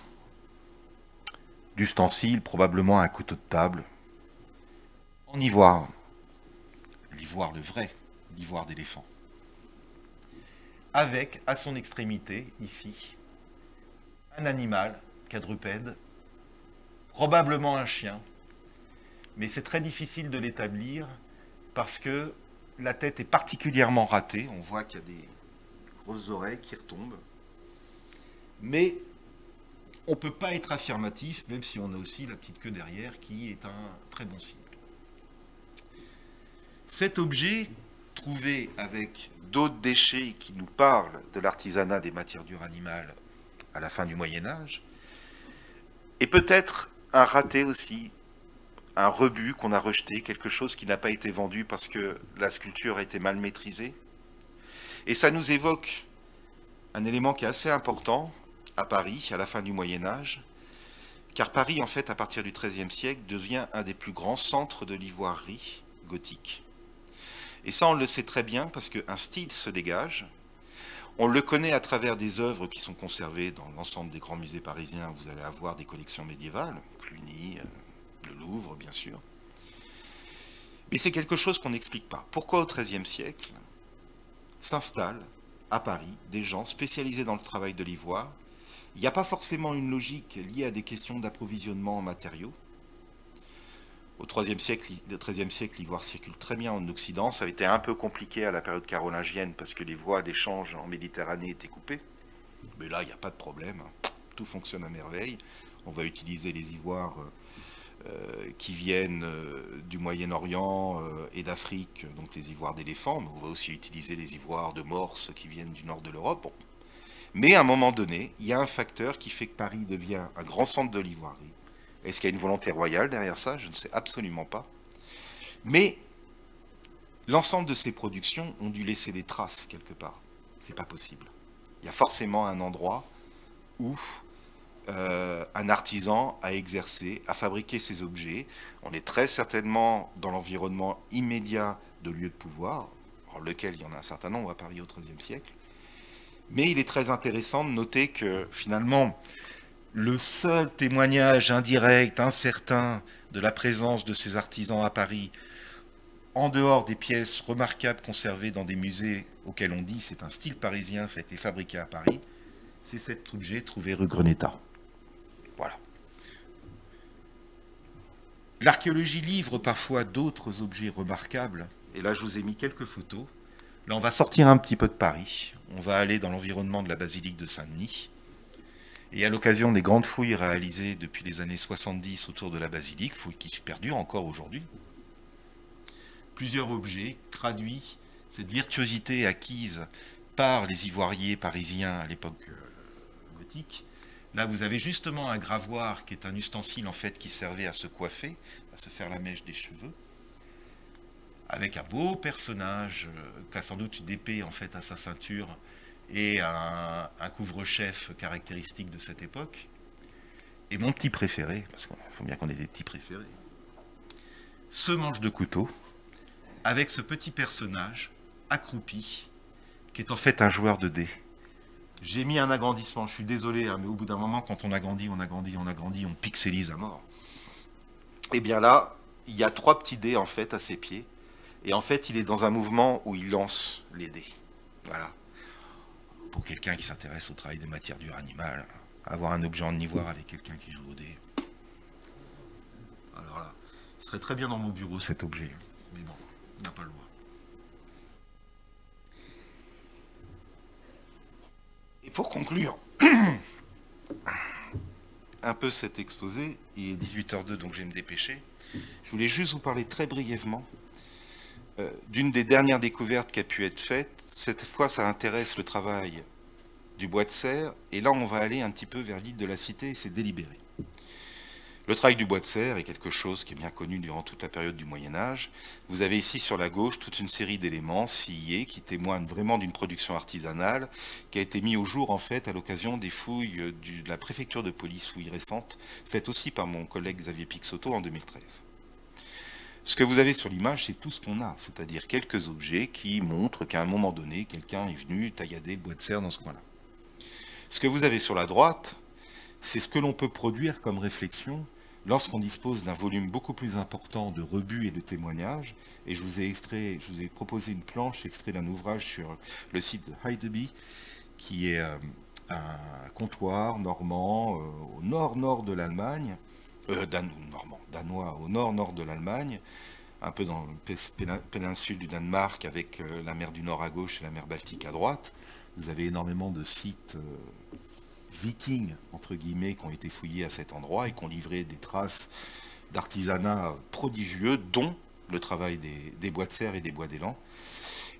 d'ustensile, probablement un couteau de table, en ivoire, l'ivoire le vrai, l'ivoire d'éléphant, avec à son extrémité, ici, un animal quadrupède, probablement un chien, mais c'est très difficile de l'établir parce que la tête est particulièrement ratée. On voit qu'il y a des grosses oreilles qui retombent. Mais on ne peut pas être affirmatif, même si on a aussi la petite queue derrière qui est un très bon signe. Cet objet, trouvé avec d'autres déchets qui nous parlent de l'artisanat des matières dures animales à la fin du Moyen-Âge, est peut-être un raté aussi, un rebut qu'on a rejeté, quelque chose qui n'a pas été vendu parce que la sculpture a été mal maîtrisée. Et ça nous évoque un élément qui est assez important à Paris, à la fin du Moyen-Âge, car Paris, en fait, à partir du XIIIe siècle, devient un des plus grands centres de l'ivoirerie gothique. Et ça, on le sait très bien parce qu'un style se dégage. On le connaît à travers des œuvres qui sont conservées dans l'ensemble des grands musées parisiens. Vous allez avoir des collections médiévales, Cluny, le Louvre, bien sûr. Mais c'est quelque chose qu'on n'explique pas. Pourquoi au XIIIe siècle s'installent à Paris des gens spécialisés dans le travail de l'ivoire? Il n'y a pas forcément une logique liée à des questions d'approvisionnement en matériaux. Au XIIIe siècle, l'ivoire circule très bien en Occident. Ça a été un peu compliqué à la période carolingienne parce que les voies d'échange en Méditerranée étaient coupées. Mais là, il n'y a pas de problème. Tout fonctionne à merveille. On va utiliser les ivoires qui viennent du Moyen-Orient et d'Afrique, donc les ivoires d'éléphant. Mais on va aussi utiliser les ivoires de morse qui viennent du nord de l'Europe. Bon. Mais à un moment donné, il y a un facteur qui fait que Paris devient un grand centre de l'ivoirerie. Est-ce qu'il y a une volonté royale derrière ça? Je ne sais absolument pas. Mais l'ensemble de ces productions ont dû laisser des traces quelque part. C'est pas possible. Il y a forcément un endroit où un artisan à exercer, à fabriquer ces objets. On est très certainement dans l'environnement immédiat de lieux de pouvoir, alors lequel il y en a un certain nombre à Paris au XIIIe siècle. Mais il est très intéressant de noter que finalement, le seul témoignage indirect, incertain, de la présence de ces artisans à Paris, en dehors des pièces remarquables conservées dans des musées auxquels on dit c'est un style parisien, ça a été fabriqué à Paris, c'est cet objet trouvé rue Greneta. Voilà. L'archéologie livre parfois d'autres objets remarquables, et là je vous ai mis quelques photos. Là on va sortir un petit peu de Paris, on va aller dans l'environnement de la basilique de Saint-Denis, et à l'occasion des grandes fouilles réalisées depuis les années 70 autour de la basilique, fouilles qui perdurent encore aujourd'hui, plusieurs objets traduisent cette virtuosité acquise par les ivoiriers parisiens à l'époque gothique. Là, vous avez justement un gravoir qui est un ustensile en fait qui servait à se coiffer, à se faire la mèche des cheveux, avec un beau personnage qui a sans doute une épée en fait à sa ceinture et un couvre-chef caractéristique de cette époque. Et mon petit préféré, parce qu'il faut bien qu'on ait des petits préférés, ce manche de couteau, avec ce petit personnage accroupi, qui est en fait un joueur de dés. J'ai mis un agrandissement, je suis désolé, hein, mais au bout d'un moment, quand on agrandit, on pixelise à mort. Et bien là, il y a 3 petits dés en fait à ses pieds, et en fait, il est dans un mouvement où il lance les dés. Voilà. Pour quelqu'un qui s'intéresse au travail des matières dures animales, avoir un objet en ivoire avec quelqu'un qui joue aux dés. Alors là, il serait très bien dans mon bureau cet objet, mais bon. On n'a pas le droit. Et pour conclure un peu cet exposé, il est 18h02 donc je vais me dépêcher, je voulais juste vous parler très brièvement d'une des dernières découvertes qui a pu être faite. Cette fois ça intéresse le travail du bois de serre et là on va aller un petit peu vers l'île de la Cité et c'est délibéré. Le travail du bois de serre est quelque chose qui est bien connu durant toute la période du Moyen-Âge. Vous avez ici sur la gauche toute une série d'éléments sciés qui témoignent vraiment d'une production artisanale qui a été mise au jour en fait à l'occasion des fouilles de la préfecture de police, fouilles récentes, faites aussi par mon collègue Xavier Pixoto en 2013. Ce que vous avez sur l'image, c'est tout ce qu'on a, c'est-à-dire quelques objets qui montrent qu'à un moment donné, quelqu'un est venu taillader le bois de serre dans ce coin-là. Ce que vous avez sur la droite, c'est ce que l'on peut produire comme réflexion lorsqu'on dispose d'un volume beaucoup plus important de rebuts et de témoignages, et je vous ai proposé une planche extraite d'un ouvrage sur le site de Heideby, qui est un comptoir normand au nord-nord de l'Allemagne, danois au nord-nord de l'Allemagne, un peu dans la péninsule du Danemark avec la mer du Nord à gauche et la mer Baltique à droite. Vous avez énormément de sites vikings, entre guillemets, qui ont été fouillés à cet endroit et qui ont livré des traces d'artisanat prodigieux, dont le travail des bois de serre et des bois d'élan.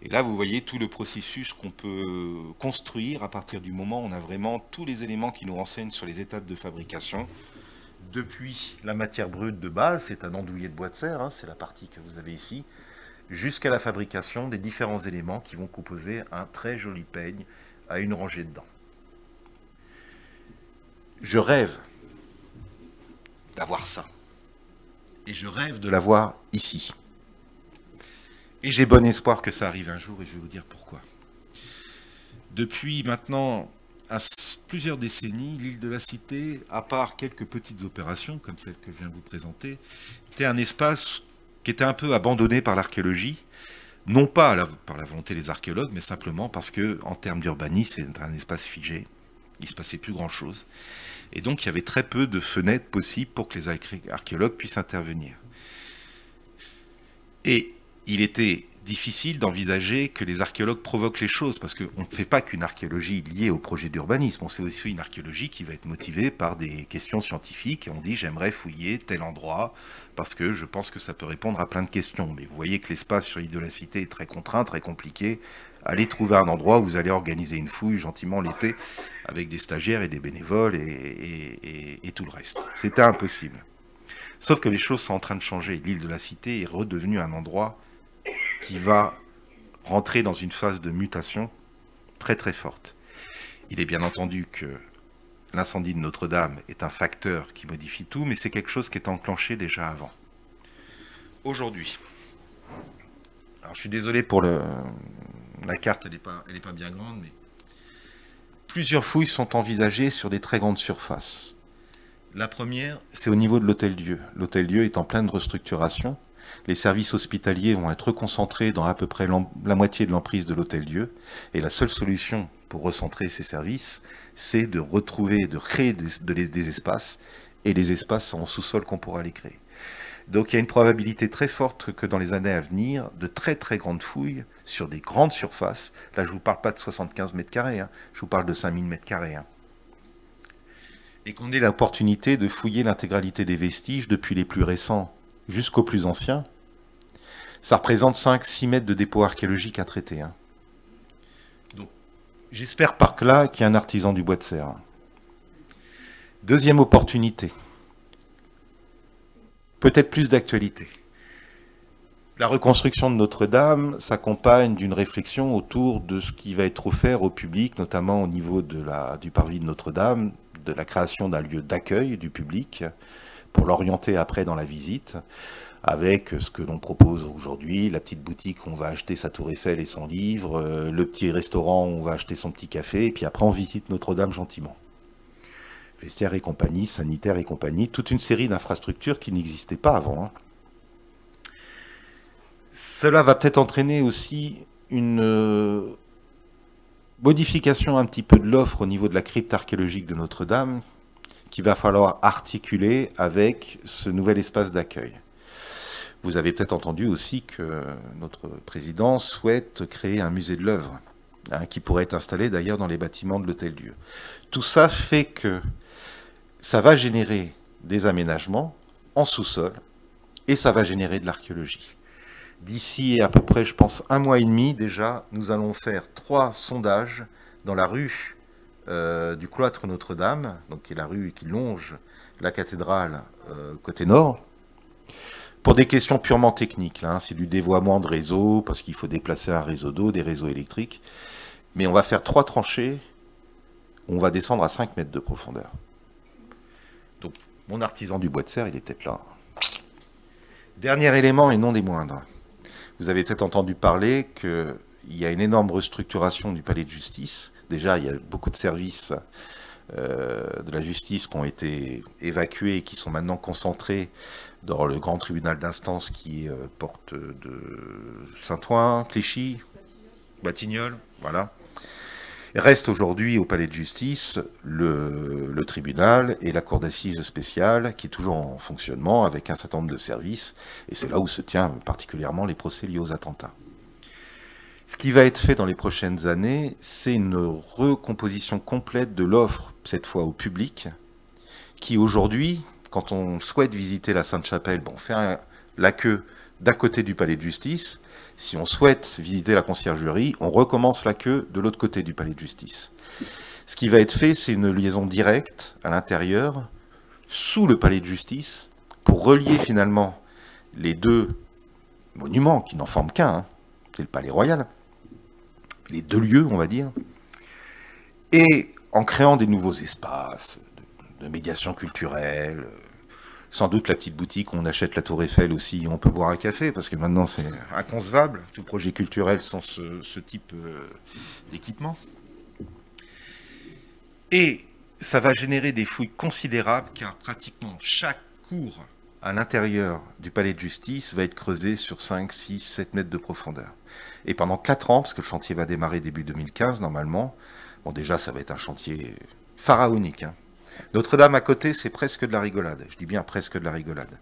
Et là, vous voyez tout le processus qu'on peut construire à partir du moment où on a vraiment tous les éléments qui nous renseignent sur les étapes de fabrication. Depuis la matière brute de base, c'est un andouillé de bois de serre, hein, c'est la partie que vous avez ici, jusqu'à la fabrication des différents éléments qui vont composer un très joli peigne à une rangée dedans. Je rêve d'avoir ça. Et je rêve de l'avoir ici. Et j'ai bon espoir que ça arrive un jour, et je vais vous dire pourquoi. Depuis maintenant plusieurs décennies, l'île de la Cité, à part quelques petites opérations, comme celle que je viens de vous présenter, était un espace qui était un peu abandonné par l'archéologie, non pas par la volonté des archéologues, mais simplement parce que, en termes d'urbanisme, c'est un espace figé. Il ne se passait plus grand-chose. Et donc, il y avait très peu de fenêtres possibles pour que les archéologues puissent intervenir. Et il était difficile d'envisager que les archéologues provoquent les choses, parce qu'on ne fait pas qu'une archéologie liée au projet d'urbanisme, on fait aussi une archéologie qui va être motivée par des questions scientifiques, et on dit j'aimerais fouiller tel endroit, parce que je pense que ça peut répondre à plein de questions. Mais vous voyez que l'espace sur l'île de la Cité est très contraint, très compliqué. Allez trouver un endroit où vous allez organiser une fouille gentiment l'été, avec des stagiaires et des bénévoles et tout le reste. C'était impossible. Sauf que les choses sont en train de changer. L'île de la Cité est redevenue un endroit qui va rentrer dans une phase de mutation très très forte. Il est bien entendu que l'incendie de Notre-Dame est un facteur qui modifie tout, mais c'est quelque chose qui est enclenché déjà avant. Aujourd'hui, alors je suis désolé pour la carte, elle n'est pas bien grande, mais plusieurs fouilles sont envisagées sur des très grandes surfaces. La première, c'est au niveau de l'Hôtel-Dieu. L'Hôtel-Dieu est en pleine restructuration. Les services hospitaliers vont être concentrés dans à peu près la moitié de l'emprise de l'Hôtel-Dieu. Et la seule solution pour recentrer ces services, c'est de retrouver, de créer des espaces, et les espaces en sous-sol qu'on pourra les créer. Donc il y a une probabilité très forte que dans les années à venir, de très très grandes fouilles sur des grandes surfaces, là je ne vous parle pas de 75 mètres carrés, hein, je vous parle de 5000 mètres carrés, hein, et qu'on ait l'opportunité de fouiller l'intégralité des vestiges, depuis les plus récents jusqu'aux plus anciens, ça représente 5-6 mètres de dépôt archéologique à traiter. Hein. Donc, j'espère par là qu'il y a un artisan du bois de serre. Deuxième opportunité, peut-être plus d'actualité. La reconstruction de Notre-Dame s'accompagne d'une réflexion autour de ce qui va être offert au public, notamment au niveau du parvis de Notre-Dame, de la création d'un lieu d'accueil du public, pour l'orienter après dans la visite, avec ce que l'on propose aujourd'hui, la petite boutique où on va acheter sa tour Eiffel et son livre, le petit restaurant où on va acheter son petit café, et puis après on visite Notre-Dame gentiment. Vestiaire et compagnie, sanitaire et compagnie, toute une série d'infrastructures qui n'existaient pas avant. Hein. Cela va peut-être entraîner aussi une modification un petit peu de l'offre au niveau de la crypte archéologique de Notre-Dame, qu'il va falloir articuler avec ce nouvel espace d'accueil. Vous avez peut-être entendu aussi que notre président souhaite créer un musée de l'œuvre, hein, qui pourrait être installé d'ailleurs dans les bâtiments de l'Hôtel-Dieu. Tout ça fait que ça va générer des aménagements en sous-sol et ça va générer de l'archéologie. D'ici à peu près, je pense, 1 mois et demi déjà, nous allons faire 3 sondages dans la rue du cloître Notre-Dame, donc qui est la rue qui longe la cathédrale côté nord, pour des questions purement techniques. Là, hein, c'est du dévoiement de réseau, parce qu'il faut déplacer un réseau d'eau, des réseaux électriques. Mais on va faire 3 tranchées, où on va descendre à 5 mètres de profondeur. Donc, mon artisan du bois de serre, il est peut-être là. Dernier élément, et non des moindres. Vous avez peut-être entendu parler qu'il y a une énorme restructuration du palais de justice. Déjà, il y a beaucoup de services de la justice qui ont été évacués et qui sont maintenant concentrés dans le grand tribunal d'instance qui est porte de Saint-Ouen, Clichy, Batignolles, voilà. Il reste aujourd'hui au palais de justice le tribunal et la cour d'assises spéciale qui est toujours en fonctionnement avec un certain nombre de services, et c'est là où se tient particulièrement les procès liés aux attentats. Ce qui va être fait dans les prochaines années, c'est une recomposition complète de l'offre, cette fois au public, qui aujourd'hui, quand on souhaite visiter la Sainte-Chapelle, bon, on fait la queue d'à côté du palais de justice. Si on souhaite visiter la conciergerie, on recommence la queue de l'autre côté du palais de justice. Ce qui va être fait, c'est une liaison directe à l'intérieur, sous le palais de justice, pour relier finalement les 2 monuments, qui n'en forment qu'un, hein, c'est le palais royal, les 2 lieux, on va dire, et en créant des nouveaux espaces de médiation culturelle, sans doute la petite boutique où on achète la tour Eiffel aussi, on peut boire un café, parce que maintenant c'est inconcevable, tout projet culturel sans ce type d'équipement. Et ça va générer des fouilles considérables, car pratiquement chaque cour à l'intérieur du palais de justice va être creusé sur 5, 6, 7 mètres de profondeur. Et pendant 4 ans, parce que le chantier va démarrer début 2015 normalement, bon déjà ça va être un chantier pharaonique, hein. Notre-Dame à côté, c'est presque de la rigolade. Je dis bien presque de la rigolade.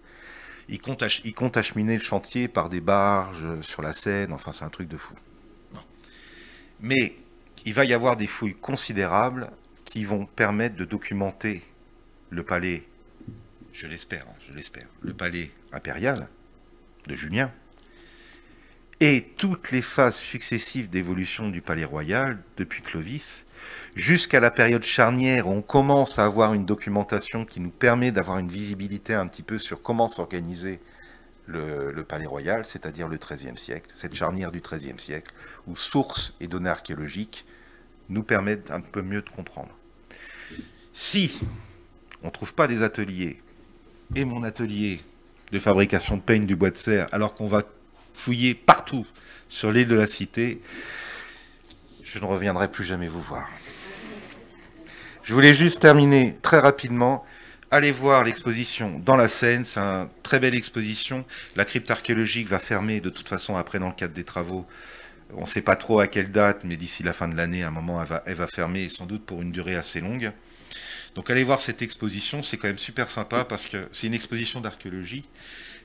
Ils comptent acheminer le chantier par des barges sur la Seine. Enfin, c'est un truc de fou. Bon. Mais il va y avoir des fouilles considérables qui vont permettre de documenter le palais, je l'espère, le palais impérial de Julien, et toutes les phases successives d'évolution du palais royal depuis Clovis, jusqu'à la période charnière où on commence à avoir une documentation qui nous permet d'avoir une visibilité un petit peu sur comment s'organisait le palais royal, c'est-à-dire le XIIIe siècle, cette charnière du XIIIe siècle, où sources et données archéologiques nous permettent un peu mieux de comprendre. Si on ne trouve pas des ateliers, et mon atelier de fabrication de peigne du bois de serre, alors qu'on va fouiller partout sur l'île de la Cité, je ne reviendrai plus jamais vous voir. Je voulais juste terminer très rapidement. Allez voir l'exposition dans la Seine, c'est une très belle exposition. La crypte archéologique va fermer de toute façon après dans le cadre des travaux. On ne sait pas trop à quelle date, mais d'ici la fin de l'année, à un moment, elle va fermer, et sans doute pour une durée assez longue. Donc allez voir cette exposition, c'est quand même super sympa parce que c'est une exposition d'archéologie,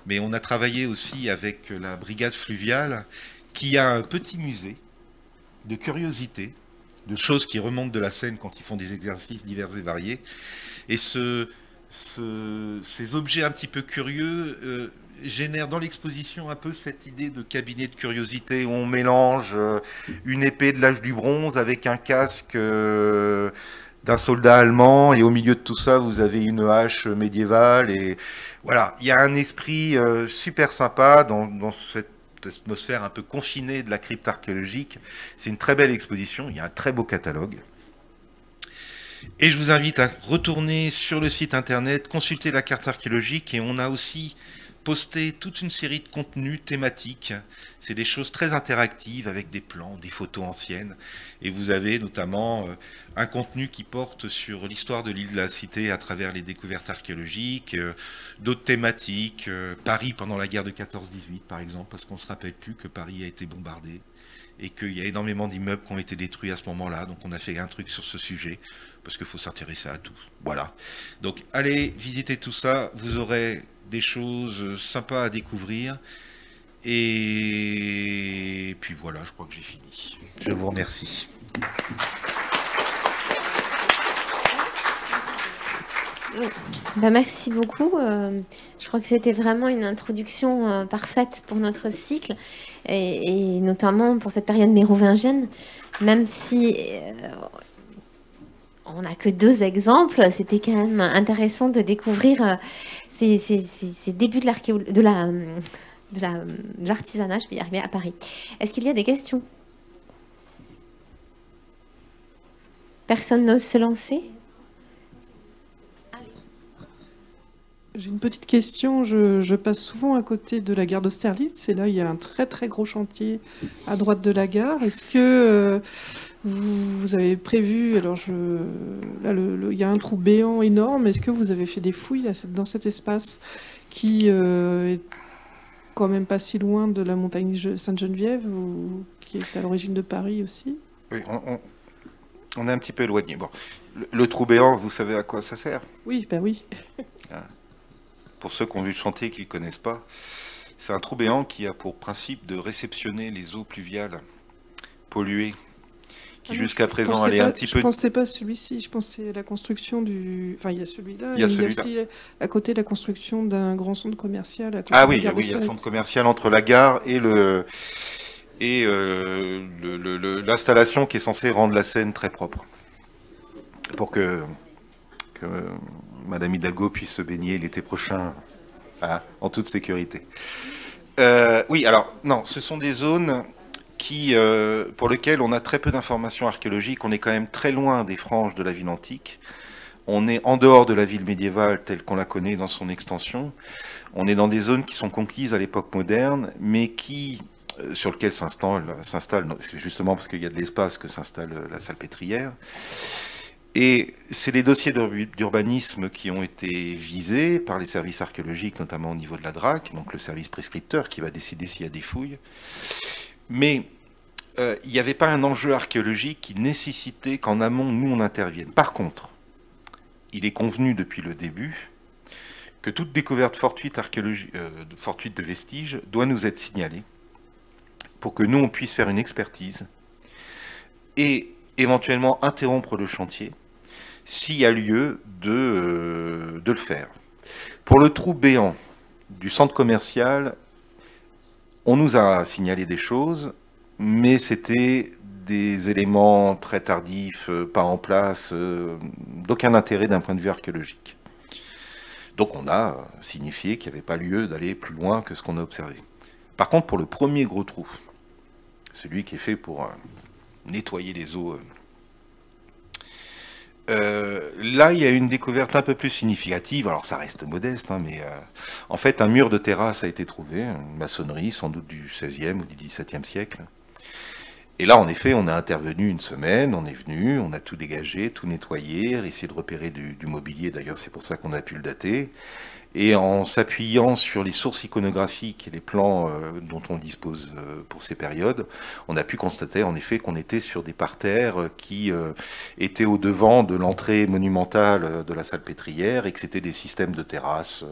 mais on a travaillé aussi avec la brigade fluviale qui a un petit musée de curiosités, de choses qui remontent de la Seine quand ils font des exercices divers et variés. Et ces objets un petit peu curieux génèrent dans l'exposition un peu cette idée de cabinet de curiosité où on mélange une épée de l'âge du bronze avec un casque d'un soldat allemand, et au milieu de tout ça, vous avez une hache médiévale. Et voilà, il y a un esprit super sympa dans cette atmosphère un peu confinée de la crypte archéologique. C'est une très belle exposition, il y a un très beau catalogue. Et je vous invite à retourner sur le site internet, consulter la carte archéologique, et on a aussi posté toute une série de contenus thématiques. C'est des choses très interactives avec des plans, des photos anciennes. Et vous avez notamment un contenu qui porte sur l'histoire de l'île de la Cité à travers les découvertes archéologiques, d'autres thématiques, Paris pendant la guerre de 14-18 par exemple, parce qu'on ne se rappelle plus que Paris a été bombardé et qu'il y a énormément d'immeubles qui ont été détruits à ce moment-là. Donc on a fait un truc sur ce sujet, parce qu'il faut s'intéresser à tout. Voilà. Donc allez visiter tout ça, vous aurez des choses sympas à découvrir. Et puis voilà, je crois que j'ai fini. Je vous remercie. Ben, merci beaucoup. Je crois que c'était vraiment une introduction parfaite pour notre cycle, et notamment pour cette période mérovingienne, même si on n'a que 2 exemples. C'était quand même intéressant de découvrir ces débuts de l'artisanat, je vais y arriver, à Paris. Est-ce qu'il y a des questions? Personne n'ose se lancer? J'ai une petite question. Je passe souvent à côté de la gare d'Austerlitz, et là, il y a un très très gros chantier à droite de la gare. Est-ce que vous avez prévu... Alors, là, il y a un trou béant énorme. Est-ce que vous avez fait des fouilles dans cet espace qui est quand même pas si loin de la montagne Sainte-Geneviève, ou qui est à l'origine de Paris aussi? Oui, on est un petit peu éloigné. Bon, le trou béant, vous savez à quoi ça sert? Oui, ben oui. Pour ceux qui ont vu le chantier et qui ne le connaissent pas, c'est un trou béant qui a pour principe de réceptionner les eaux pluviales polluées, qui jusqu'à présent allaient un petit peu... Je ne pensais pas celui-ci, je pensais la construction du... Enfin, il y a celui-là, il y a aussi à côté la construction d'un grand centre commercial. À côté Ah de oui, la gare oui, il y a le d'Austerlitz. centre commercial entre la gare et l'installation qui est censée rendre la Seine très propre, pour que Madame Hidalgo puisse se baigner l'été prochain en toute sécurité. Oui, alors, non, ce sont des zones pour lesquelles on a très peu d'informations archéologiques. On est quand même très loin des franges de la ville antique. On est en dehors de la ville médiévale telle qu'on la connaît dans son extension. On est dans des zones qui sont conquises à l'époque moderne, mais sur lesquelles s'installe, c'est justement parce qu'il y a de l'espace que s'installe la salpêtrière. Et c'est les dossiers d'urbanisme qui ont été visés par les services archéologiques, notamment au niveau de la DRAC, donc le service prescripteur qui va décider s'il y a des fouilles. Mais il n'y avait pas un enjeu archéologique qui nécessitait qu'en amont, nous, on intervienne. Par contre, il est convenu depuis le début que toute découverte fortuite de vestiges doit nous être signalée pour que nous, on puisse faire une expertise et éventuellement interrompre le chantier s'il y a lieu de le faire. Pour le trou béant du centre commercial, on nous a signalé des choses, mais c'était des éléments très tardifs, pas en place, d'aucun intérêt d'un point de vue archéologique. Donc on a signifié qu'il n'y avait pas lieu d'aller plus loin que ce qu'on a observé. Par contre, pour le premier gros trou, celui qui est fait pour nettoyer les eaux Là, il y a une découverte un peu plus significative. Alors, ça reste modeste, hein, mais en fait, un mur de terrasse a été trouvé, une maçonnerie, sans doute du XVIe ou du XVIIe siècle. Et là, en effet, on a intervenu une semaine, on est venu, on a tout dégagé, tout nettoyé, essayé de repérer du mobilier, d'ailleurs, c'est pour ça qu'on a pu le dater. Et en s'appuyant sur les sources iconographiques et les plans dont on dispose pour ces périodes, on a pu constater en effet qu'on était sur des parterres qui étaient au devant de l'entrée monumentale de la salle pétrière et que c'était des systèmes de terrasses,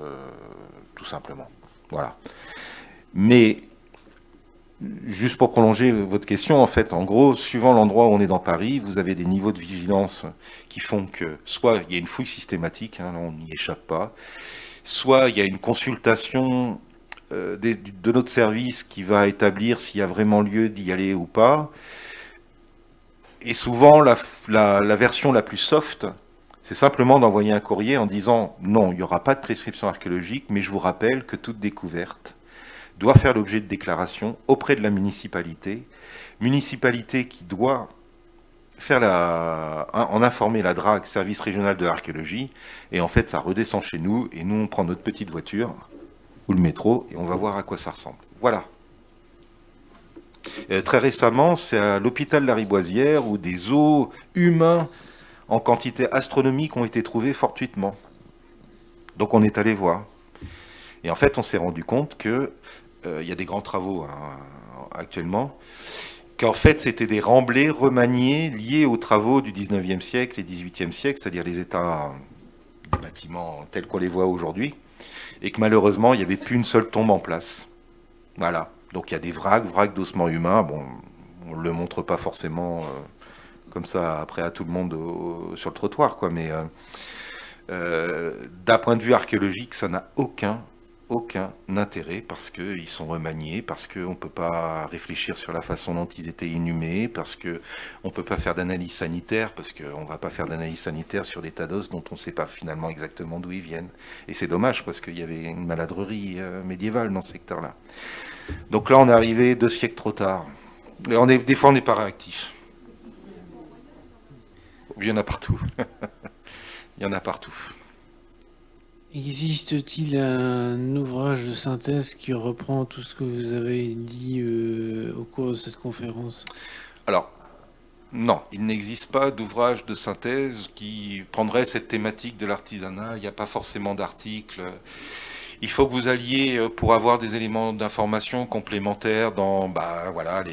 tout simplement. Voilà. Mais juste pour prolonger votre question, en fait, en gros, suivant l'endroit où on est dans Paris, vous avez des niveaux de vigilance qui font que soit il y a une fouille systématique, hein, on n'y échappe pas, soit il y a une consultation de notre service qui va établir s'il y a vraiment lieu d'y aller ou pas. Et souvent, la version la plus soft, c'est simplement d'envoyer un courrier en disant « Non, il n'y aura pas de prescription archéologique, mais je vous rappelle que toute découverte doit faire l'objet de déclaration auprès de la municipalité qui doit en informer la DRAC, service régional de l'archéologie, et en fait ça redescend chez nous, et nous on prend notre petite voiture, ou le métro, et on va voir à quoi ça ressemble. Voilà. Très récemment, c'est à l'hôpital Lariboisière où des os humains en quantité astronomique ont été trouvés fortuitement. Donc on est allé voir. Et en fait on s'est rendu compte que il y a des grands travaux hein, actuellement, qu'en fait, c'était des remblais remaniés liés aux travaux du 19e siècle et 18e siècle, c'est-à-dire les états des bâtiments tels qu'on les voit aujourd'hui, et que malheureusement, il n'y avait plus une seule tombe en place. Voilà. Donc il y a des vracs d'ossements humains. Bon, on ne le montre pas forcément comme ça après à tout le monde sur le trottoir, quoi, mais d'un point de vue archéologique, ça n'a aucun intérêt parce qu'ils sont remaniés, parce qu'on ne peut pas réfléchir sur la façon dont ils étaient inhumés, parce qu'on ne peut pas faire d'analyse sanitaire, parce qu'on ne va pas faire d'analyse sanitaire sur des tas d'os dont on ne sait pas finalement exactement d'où ils viennent. Et c'est dommage parce qu'il y avait une maladrerie médiévale dans ce secteur-là. Donc là, on est arrivé 2 siècles trop tard. Et des fois, on n'est pas réactif. Il y en a partout. Il y en a partout. Existe-t-il un ouvrage de synthèse qui reprend tout ce que vous avez dit au cours de cette conférence? Alors, non, il n'existe pas d'ouvrage de synthèse qui prendrait cette thématique de l'artisanat. Il n'y a pas forcément d'article. Il faut que vous alliez, pour avoir des éléments d'information complémentaires dans voilà,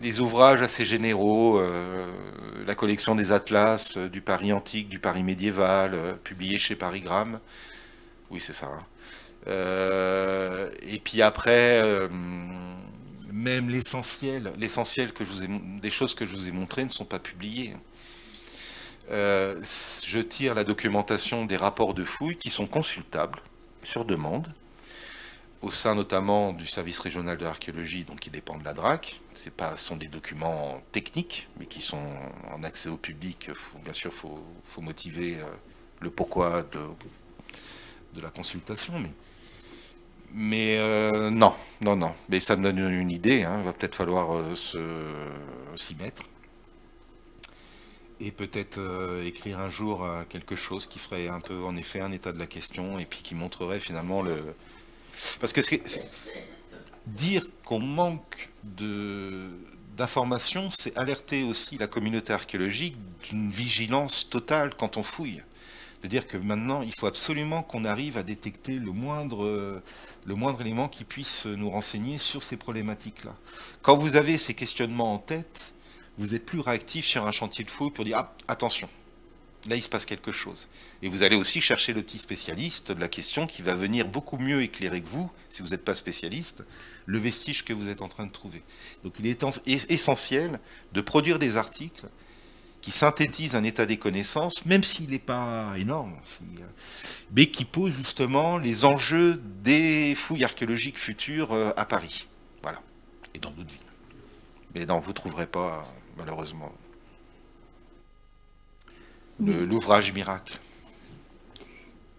les ouvrages assez généraux, la collection des atlas du Paris antique, du Paris médiéval, publié chez Parigramme. Oui, c'est ça. Hein. Et puis après, même l'essentiel des choses que je vous ai montrées ne sont pas publiées. Je tire la documentation des rapports de fouilles qui sont consultables sur demande, au sein notamment du service régional de l'archéologie, donc qui dépend de la DRAC. Ce sont des documents techniques, mais qui sont en accès au public. Bien sûr, il faut motiver le pourquoi de la consultation. Mais non. Mais ça me donne une idée. Hein. Il va peut-être falloir s'y mettre. Et peut-être écrire un jour quelque chose qui ferait un peu, en effet, un état de la question, et puis qui montrerait finalement Parce que dire qu'on manque d'informations, c'est alerter aussi la communauté archéologique d'une vigilance totale quand on fouille. De dire que maintenant, il faut absolument qu'on arrive à détecter le moindre élément qui puisse nous renseigner sur ces problématiques-là. Quand vous avez ces questionnements en tête, vous êtes plus réactif sur un chantier de fouille pour dire « Ah, attention !» Là, il se passe quelque chose. Et vous allez aussi chercher le petit spécialiste de la question qui va venir beaucoup mieux éclairer que vous, si vous n'êtes pas spécialiste, le vestige que vous êtes en train de trouver. Donc il est essentiel de produire des articles qui synthétisent un état des connaissances, même s'il n'est pas énorme, mais qui posent justement les enjeux des fouilles archéologiques futures à Paris. Voilà. Et dans d'autres villes. Mais non, vous ne trouverez pas, malheureusement, l'ouvrage miracle.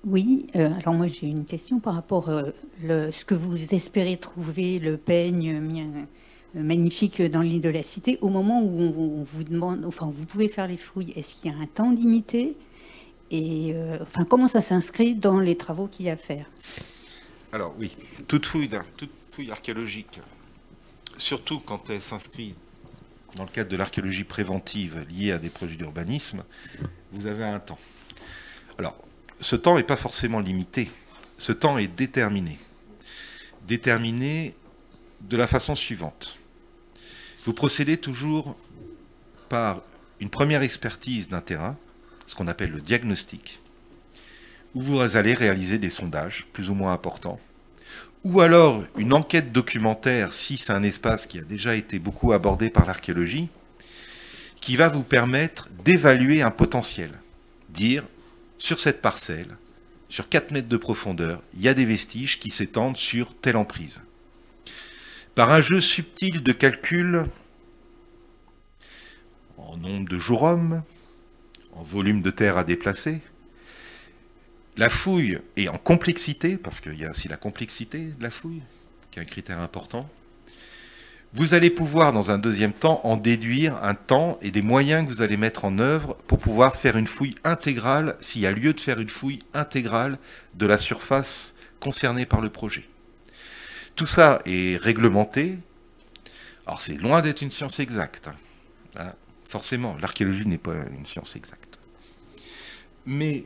Oui, alors moi j'ai une question par rapport à ce que vous espérez trouver, le peigne magnifique dans l'île de la Cité, au moment où on vous demande, enfin, vous pouvez faire les fouilles, est-ce qu'il y a un temps limité? Et enfin, comment ça s'inscrit dans les travaux qu'il y a à faire? Alors oui, toute fouille archéologique, surtout quand elle s'inscrit dans le cadre de l'archéologie préventive liée à des projets d'urbanisme, vous avez un temps. Alors, ce temps n'est pas forcément limité, ce temps est déterminé. Déterminé de la façon suivante. Vous procédez toujours par une première expertise d'un terrain, ce qu'on appelle le diagnostic, où vous allez réaliser des sondages plus ou moins importants, ou alors une enquête documentaire si c'est un espace qui a déjà été beaucoup abordé par l'archéologie, qui va vous permettre d'évaluer un potentiel. Dire, sur cette parcelle, sur 4 mètres de profondeur, il y a des vestiges qui s'étendent sur telle emprise. Par un jeu subtil de calcul en nombre de jours hommes, en volume de terre à déplacer, la fouille est en complexité, parce qu'il y a aussi la complexité de la fouille, qui est un critère important. Vous allez pouvoir, dans un deuxième temps, en déduire un temps et des moyens que vous allez mettre en œuvre pour pouvoir faire une fouille intégrale, s'il y a lieu de faire une fouille intégrale de la surface concernée par le projet. Tout ça est réglementé. Alors c'est loin d'être une science exacte. Hein. Forcément, l'archéologie n'est pas une science exacte. Mais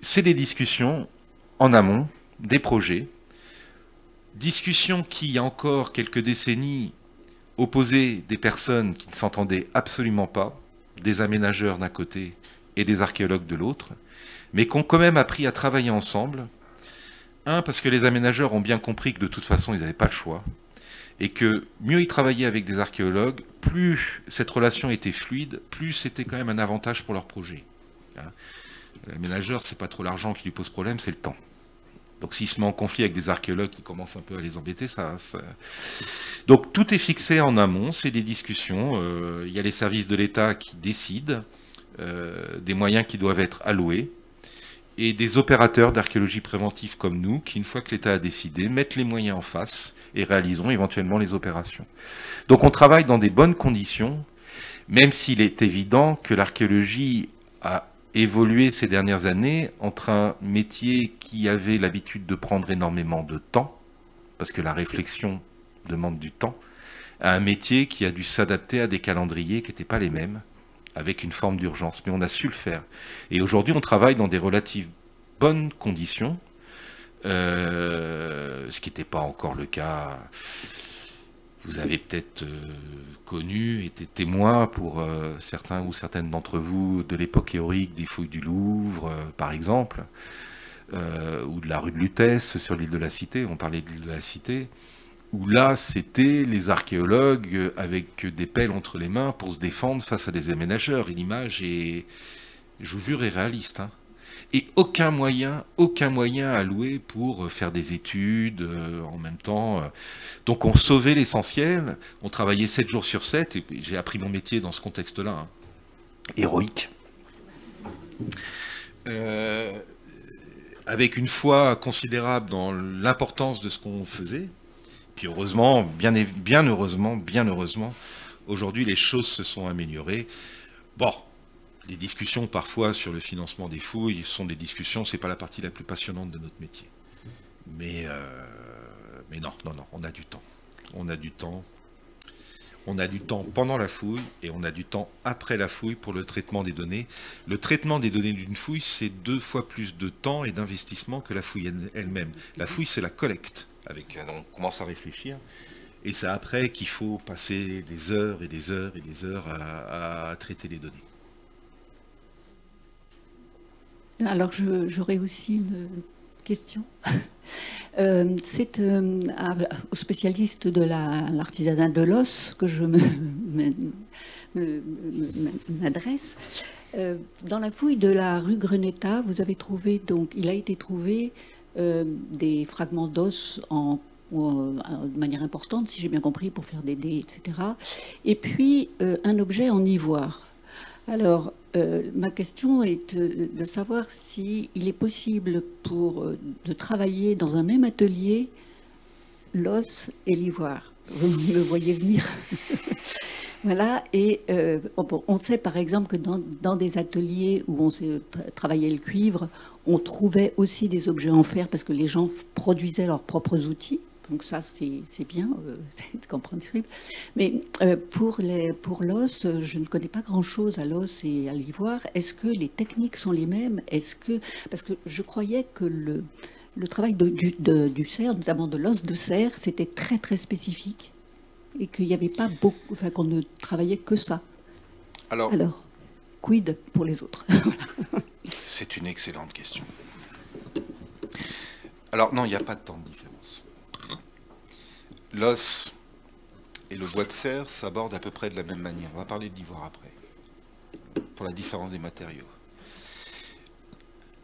c'est des discussions en amont des projets. Discussions qui, il y a encore quelques décennies, opposaient des personnes qui ne s'entendaient absolument pas, des aménageurs d'un côté et des archéologues de l'autre, mais qui ont quand même appris à travailler ensemble. Parce que les aménageurs ont bien compris que de toute façon, ils n'avaient pas le choix, et que mieux ils travaillaient avec des archéologues, plus cette relation était fluide, plus c'était quand même un avantage pour leur projet. L'aménageur, c'est pas trop l'argent qui lui pose problème, c'est le temps. Donc s'il se met en conflit avec des archéologues qui commencent un peu à les embêter, ça... Donc tout est fixé en amont, c'est des discussions. Il y a les services de l'État qui décident des moyens qui doivent être alloués, et des opérateurs d'archéologie préventive comme nous, qui, une fois que l'État a décidé, mettent les moyens en face et réaliseront éventuellement les opérations. Donc on travaille dans des bonnes conditions, même s'il est évident que l'archéologie a évolué ces dernières années entre un métier qui avait l'habitude de prendre énormément de temps, parce que la réflexion demande du temps, à un métier qui a dû s'adapter à des calendriers qui n'étaient pas les mêmes, avec une forme d'urgence. Mais on a su le faire. Et aujourd'hui, on travaille dans des relatives bonnes conditions, ce qui n'était pas encore le cas. Vous avez peut-être connu, été témoin pour certains ou certaines d'entre vous de l'époque héroïque des fouilles du Louvre, par exemple, ou de la rue de Lutèce sur l'île de la Cité, on parlait de l'île de la Cité, où là, c'était les archéologues avec des pelles entre les mains pour se défendre face à des aménageurs. Et l'image est, je vous jure, est réaliste. Hein. Et aucun moyen alloué pour faire des études en même temps. Donc on sauvait l'essentiel, on travaillait 7 jours sur 7, et j'ai appris mon métier dans ce contexte-là, hein. Héroïque. Avec une foi considérable dans l'importance de ce qu'on faisait. Puis heureusement, bien heureusement, aujourd'hui les choses se sont améliorées. Bon, les discussions parfois sur le financement des fouilles sont des discussions, c'est pas la partie la plus passionnante de notre métier. Mais non, on a du temps. On a du temps. On a du temps pendant la fouille et on a du temps après la fouille pour le traitement des données. Le traitement des données d'une fouille, c'est 2 fois plus de temps et d'investissement que la fouille elle-même. La fouille, c'est la collecte. On commence à réfléchir. Et c'est après qu'il faut passer des heures et des heures et des heures à traiter les données. Alors, j'aurais aussi une question. C'est aux spécialistes de l'artisanat de l'os que je m'adresse. Dans la fouille de la rue Greneta, vous avez trouvé, donc, il a été trouvé des fragments d'os de manière importante, si j'ai bien compris, pour faire des dés, etc. Et puis, un objet en ivoire. Alors, ma question est de savoir s'il est possible de travailler dans un même atelier l'os et l'ivoire. Vous me voyez venir. Voilà, et on sait par exemple que dans des ateliers où on travaillait le cuivre, on trouvait aussi des objets en fer parce que les gens produisaient leurs propres outils. Donc ça, c'est bien, c'est compréhensible. Mais pour l'os, je ne connais pas grand-chose à l'os et à l'ivoire. Est-ce que les techniques sont les mêmes? Parce que je croyais que le travail du cerf, notamment de l'os de cerf, c'était très très spécifique et qu'il n'y avait pas beaucoup, enfin qu'on ne travaillait que ça. Alors, quid pour les autres? C'est une excellente question. Alors non, il n'y a pas de tant de différence. L'os et le bois de cerf s'abordent à peu près de la même manière. On va parler de l'ivoire après, pour la différence des matériaux.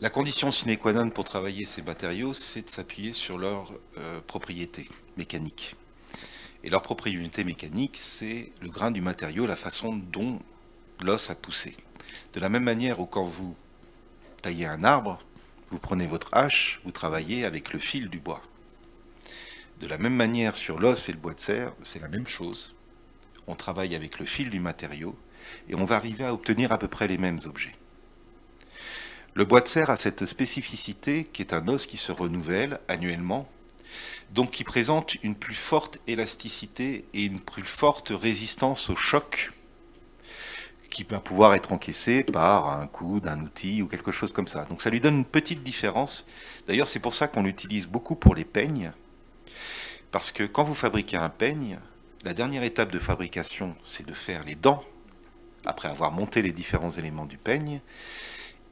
La condition sine qua non pour travailler ces matériaux, c'est de s'appuyer sur leurs propriétés mécaniques. Et leur propriété mécanique, c'est le grain du matériau, la façon dont l'os a poussé. De la même manière où quand vous taillez un arbre, vous prenez votre hache, vous travaillez avec le fil du bois. De la même manière sur l'os et le bois de cerf, c'est la même chose. On travaille avec le fil du matériau et on va arriver à obtenir à peu près les mêmes objets. Le bois de cerf a cette spécificité qui est un os qui se renouvelle annuellement, donc qui présente une plus forte élasticité et une plus forte résistance au choc qui va pouvoir être encaissé par un coup d'un outil ou quelque chose comme ça. Donc ça lui donne une petite différence. D'ailleurs, c'est pour ça qu'on l'utilise beaucoup pour les peignes, parce que quand vous fabriquez un peigne, la dernière étape de fabrication, c'est de faire les dents, après avoir monté les différents éléments du peigne.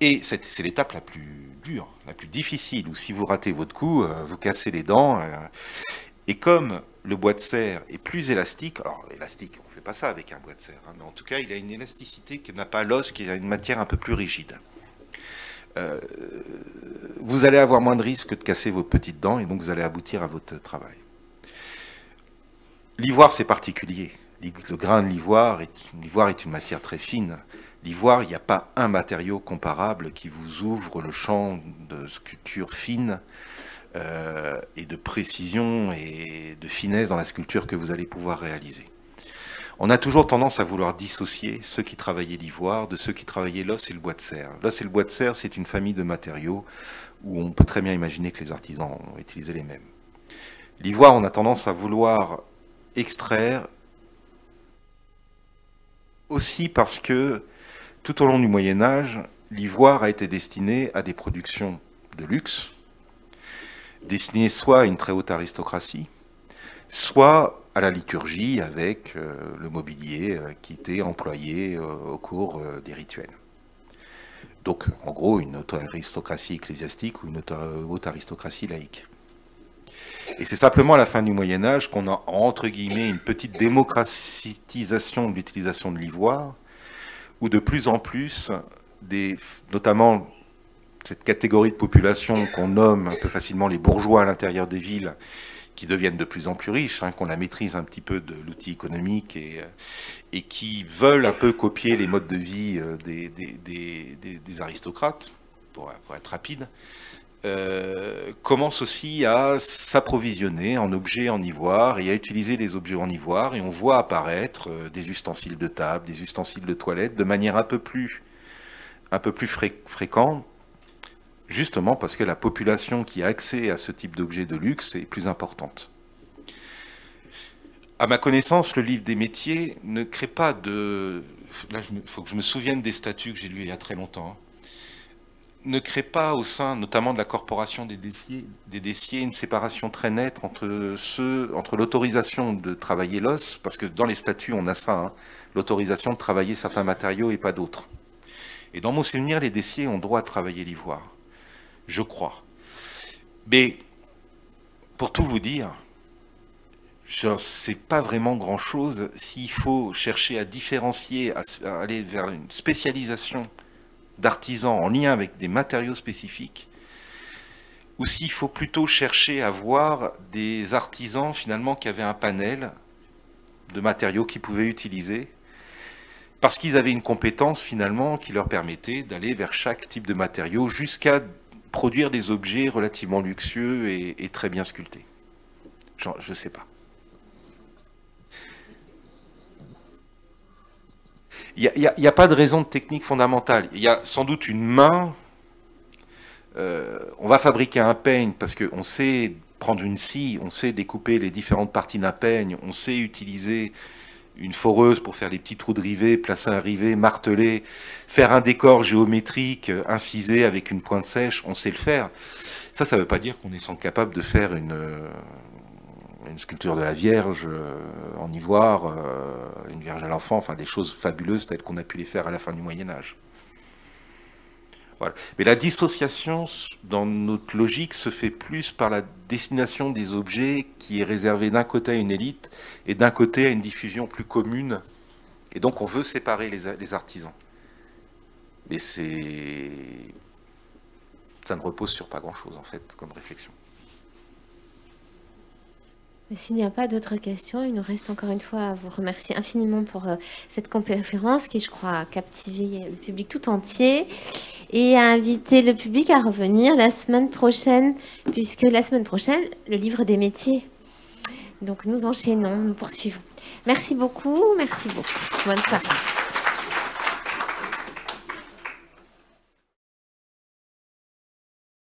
Et c'est l'étape la plus dure, la plus difficile, où si vous ratez votre coup, vous cassez les dents. Et comme le bois de cerf est plus élastique, alors élastique, on ne fait pas ça avec un bois de cerf, hein, mais en tout cas, il a une élasticité que n'a pas l'os, qui a une matière un peu plus rigide. Vous allez avoir moins de risques de casser vos petites dents, et donc vous allez aboutir à votre travail. L'ivoire, c'est particulier. Le grain de l'ivoire est une matière très fine. L'ivoire, il n'y a pas un matériau comparable qui vous ouvre le champ de sculpture fine et de précision et de finesse dans la sculpture que vous allez pouvoir réaliser. On a toujours tendance à vouloir dissocier ceux qui travaillaient l'ivoire de ceux qui travaillaient l'os et le bois de cerf. L'os et le bois de cerf, c'est une famille de matériaux où on peut très bien imaginer que les artisans ont utilisé les mêmes. L'ivoire, on a tendance à vouloir extraire aussi parce que tout au long du Moyen-Âge, l'ivoire a été destiné à des productions de luxe, destiné soit à une très haute aristocratie, soit à la liturgie avec le mobilier qui était employé au cours des rituels. Donc, en gros, une haute aristocratie ecclésiastique ou une haute aristocratie laïque. Et c'est simplement à la fin du Moyen-Âge qu'on a, entre guillemets, une petite démocratisation de l'utilisation de l'ivoire, où de plus en plus, notamment cette catégorie de population qu'on nomme un peu facilement les bourgeois à l'intérieur des villes, qui deviennent de plus en plus riches, hein, qu'on la maîtrise un petit peu de l'outil économique et qui veulent un peu copier les modes de vie des aristocrates, pour être rapide, commence aussi à s'approvisionner en objets en ivoire et à utiliser les objets en ivoire, et on voit apparaître des ustensiles de table, des ustensiles de toilette de manière un peu plus fréquente, justement parce que la population qui a accès à ce type d'objets de luxe est plus importante. À ma connaissance, le livre des métiers ne crée pas de... Là, il faut que je me souvienne des statuts que j'ai lus il y a très longtemps, hein. Ne crée pas au sein, notamment de la corporation des Dessiers, une séparation très nette entre l'autorisation de travailler l'os, parce que dans les statuts, on a ça, hein, l'autorisation de travailler certains matériaux et pas d'autres. Et dans mon souvenir, les Dessiers ont droit de travailler l'ivoire, je crois. Mais, pour tout vous dire, je ne sais pas vraiment grand-chose s'il faut chercher à différencier, à aller vers une spécialisation d'artisans en lien avec des matériaux spécifiques, ou s'il faut plutôt chercher à voir des artisans finalement qui avaient un panel de matériaux qu'ils pouvaient utiliser, parce qu'ils avaient une compétence finalement qui leur permettait d'aller vers chaque type de matériau jusqu'à produire des objets relativement luxueux et très bien sculptés. Je sais pas. Il n'y a pas de raison de technique fondamentale. Il y a sans doute une main. On va fabriquer un peigne parce qu'on sait prendre une scie, on sait découper les différentes parties d'un peigne, on sait utiliser une foreuse pour faire les petits trous de rivet, placer un rivet, marteler, faire un décor géométrique, incisé avec une pointe sèche, on sait le faire. Ça ne veut pas dire qu'on est capable de faire une sculpture de la Vierge en ivoire, une Vierge à l'enfant, enfin des choses fabuleuses telles qu'on a pu les faire à la fin du Moyen-Âge. Voilà. Mais la dissociation, dans notre logique, se fait plus par la destination des objets qui est réservée d'un côté à une élite et d'un côté à une diffusion plus commune. Et donc on veut séparer les artisans. Mais ça ne repose sur pas grand-chose, en fait, comme réflexion. S'il n'y a pas d'autres questions, il nous reste encore une fois à vous remercier infiniment pour cette conférence qui, je crois, a captivé le public tout entier et à inviter le public à revenir la semaine prochaine, puisque la semaine prochaine, le livre des métiers. Donc nous enchaînons, nous poursuivons. Merci beaucoup, merci beaucoup. Bonne soirée.